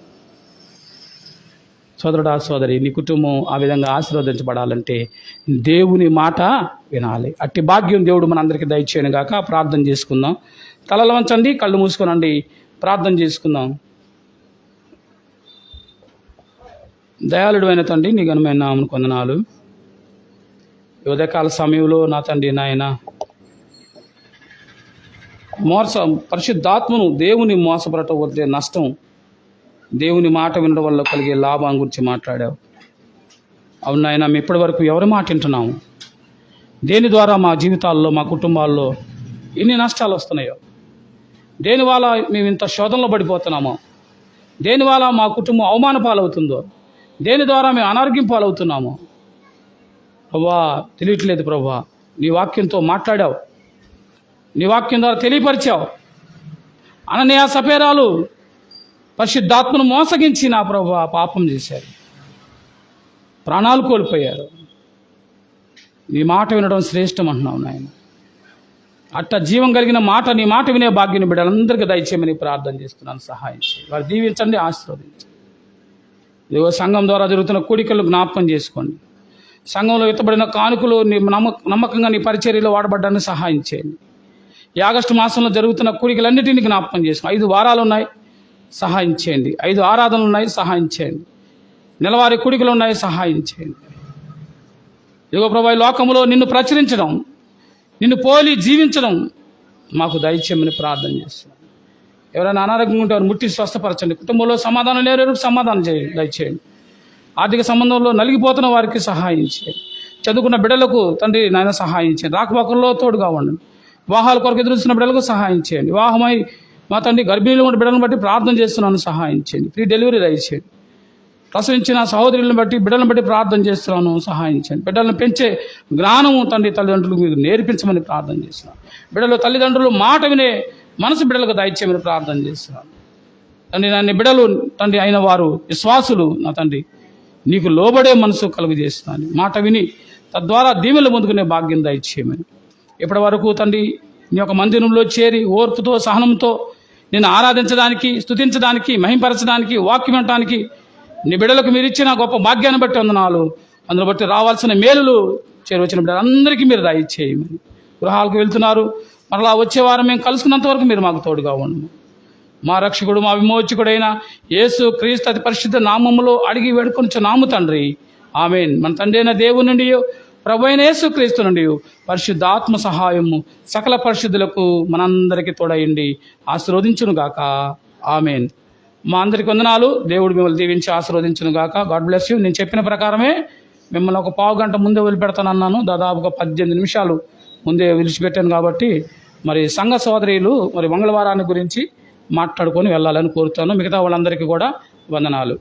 సోదరుడా సోదరి, నీ కుటుంబం ఆ విధంగా ఆశీర్వదించబడాలంటే దేవుని మాట వినాలి. అట్టి భాగ్యం దేవుడు మనందరికీ దయచేయను గాక. ప్రార్థన చేసుకుందాం. తలలు వంచండి, కళ్ళు మూసుకోనండి, ప్రార్థన చేసుకుందాం. దయాళుడు అయిన తండ్రి, నీ ఘనమైన నామమునకు వందనాలు. ఉదయకాల సమయంలో నా తండ్రి నాయన పరిశుద్ధాత్మను దేవుని మోసపడటం వద్దే నష్టం, దేవుని మాట వినడం వల్ల కలిగే లాభం గురించి మాట్లాడావు. అవును నాయన, మేము ఇప్పటి వరకు ఎవరి మాట వింటున్నాము? దేని ద్వారా మా జీవితాల్లో, మా కుటుంబాల్లో ఎన్ని నష్టాలు వస్తున్నాయో, దేని వల్ల మేము ఇంత శోధనలో పడిపోతున్నామో, దేని వల్ల మా కుటుంబం అవమాన పాలవుతుందో, దేని ద్వారా మేము అనారోగ్యం పాలవుతున్నామో ప్రభా తెలియట్లేదు. ప్రభా నీ వాక్యంతో మాట్లాడావు, నీ వాక్యం ద్వారా తెలియపరిచావు. అననీయ సఫీరాలు పరిశుద్ధాత్మను మోసగించి నా ప్రభా పాపం చేశారు, ప్రాణాలు కోల్పోయారు. నీ మాట వినడం శ్రేష్టం అంటున్నావు నాయన. అట్ట జీవం కలిగిన మాట, నీ మాట వినే భాగ్యం బిడ్డలందరికీ దయచేయమని ప్రార్థన చేస్తున్నాను. సహాయం చేయండి. వారు దీవించండి, ఆశీర్వదించండి. ఇదిగో సంఘం ద్వారా జరుగుతున్న కూడికలు జ్ఞాపకం చేసుకోండి. సంఘంలో ఎత్తబడిన కానుకలు నీ నమ్మకంగా నీ పరిచర్యలో వాడబడ్డానికి సహాయం చేయండి. ఈ ఆగస్టు మాసంలో జరుగుతున్న కూడికలన్నిటినీ జ్ఞాపకం చేసుకోండి. 5 వారాలు ఉన్నాయి, సహాయం చేయండి. 5 ఆరాధనలు ఉన్నాయి, సహాయం చేయండి. నెలవారీ కూడికలు ఉన్నాయి, సహాయం చేయండి. ఇదిగో ప్రభు, లోకములో నిన్ను ప్రచురించడం, నిన్ను పోలి జీవించడం మాకు దయచేయమని ప్రార్థన చేస్తున్నాం. ఎవరైనా అనారోగ్యంగా ఉంటే వారు ముట్టి స్వస్థపరచండి. కుటుంబంలో సమాధానం లేరు, సమాధానం చేయండి, దయచేయండి. ఆర్థిక సంబంధంలో నలిగిపోతున్న వారికి సహాయం చేయండి. చదువుకున్న బిడ్డలకు తండ్రి నాయన సహాయం చేయండి. రాకపోకల్లో తోడుగా ఉండండి. వివాహాల కొరకు ఎదురుస్తున్న బిడ్డలకు సహాయం చేయండి. వివాహమై మా తండ్రి గర్భిణీలు ఉన్న బిడ్డలను బట్టి ప్రార్థన చేస్తున్నాను, సహాయం చేయండి. ఫ్రీ డెలివరీ దయచేయండి. ప్రసవించిన సహోదరులను బట్టి బిడ్డలను బట్టి ప్రార్థన చేస్తున్నాను, సహాయం చేయండి. బిడ్డలను పెంచే జ్ఞానము తండ్రి తల్లిదండ్రులకు మీరు నేర్పించమని ప్రార్థన చేస్తున్నాను. బిడ్డలు తల్లిదండ్రులు మాట వినే మనసు బిడ్డలకు దయచేయమని ప్రార్థన చేస్తున్నాను. తండ్రి నన్ను బిడ్డలు తండ్రి అయిన వారు విశ్వాసులు నా తండ్రి నీకు లోబడే మనసు కలుగు చేస్తున్నాను. మాట విని తద్వారా దీవెనలు పొందుకునే భాగ్యం దయచేయమని. ఇప్పటి వరకు తండ్రి నీ యొక్క మందిరంలో చేరి ఓర్పుతో సహనంతో నిన్ను ఆరాధించడానికి, స్తుతించడానికి, మహింపరచడానికి, వాక్యం వినడానికి నీ బిడ్డలకు మీరు ఇచ్చిన గొప్ప భాగ్యాన్ని బట్టి వందనాలు. అందులో బట్టి రావాల్సిన మేలులు చేరువచ్చిన బిడ్డలందరికీ మీరు దయచేయమని. గృహాలకు వెళ్తున్నారు, మరలా వచ్చే వారం మేము కలుసుకున్నంత వరకు మీరు మాకు తోడుగా ఉండము. మా రక్షకుడు, మా విమోచకుడైన యేసు క్రీస్తు అతి పరిశుద్ధ నామములో అడిగి వేడుకొనుచున్నాము తండ్రి, ఆమేన్. మన తండ్రి అయిన దేవుని నుండి, ప్రభు అయిన యేసు క్రీస్తు నుండి పరిశుద్ధాత్మ సహాయము సకల పరిశుద్ధులకు మనందరికీ తోడయండి ఆశీర్వదించును గాక, ఆమేన్. మా అందరికి వందనాలు. దేవుడు మిమ్మల్ని దీవించి ఆశీర్వదించును గాక. God bless you. నేను చెప్పిన ప్రకారమే మిమ్మల్ని ఒక పావు గంట ముందే వదిలిపెడతానన్నాను. దాదాపుగా 18 నిమిషాలు ముందే విడిచిపెట్టాను. కాబట్టి మరి సంఘ సోదరీలు మరి మంగళవారాన్ని గురించి మాట్లాడుకొని వెళ్ళాలని కోరుతాను. మిగతా వాళ్ళందరికీ కూడా వందనాలు.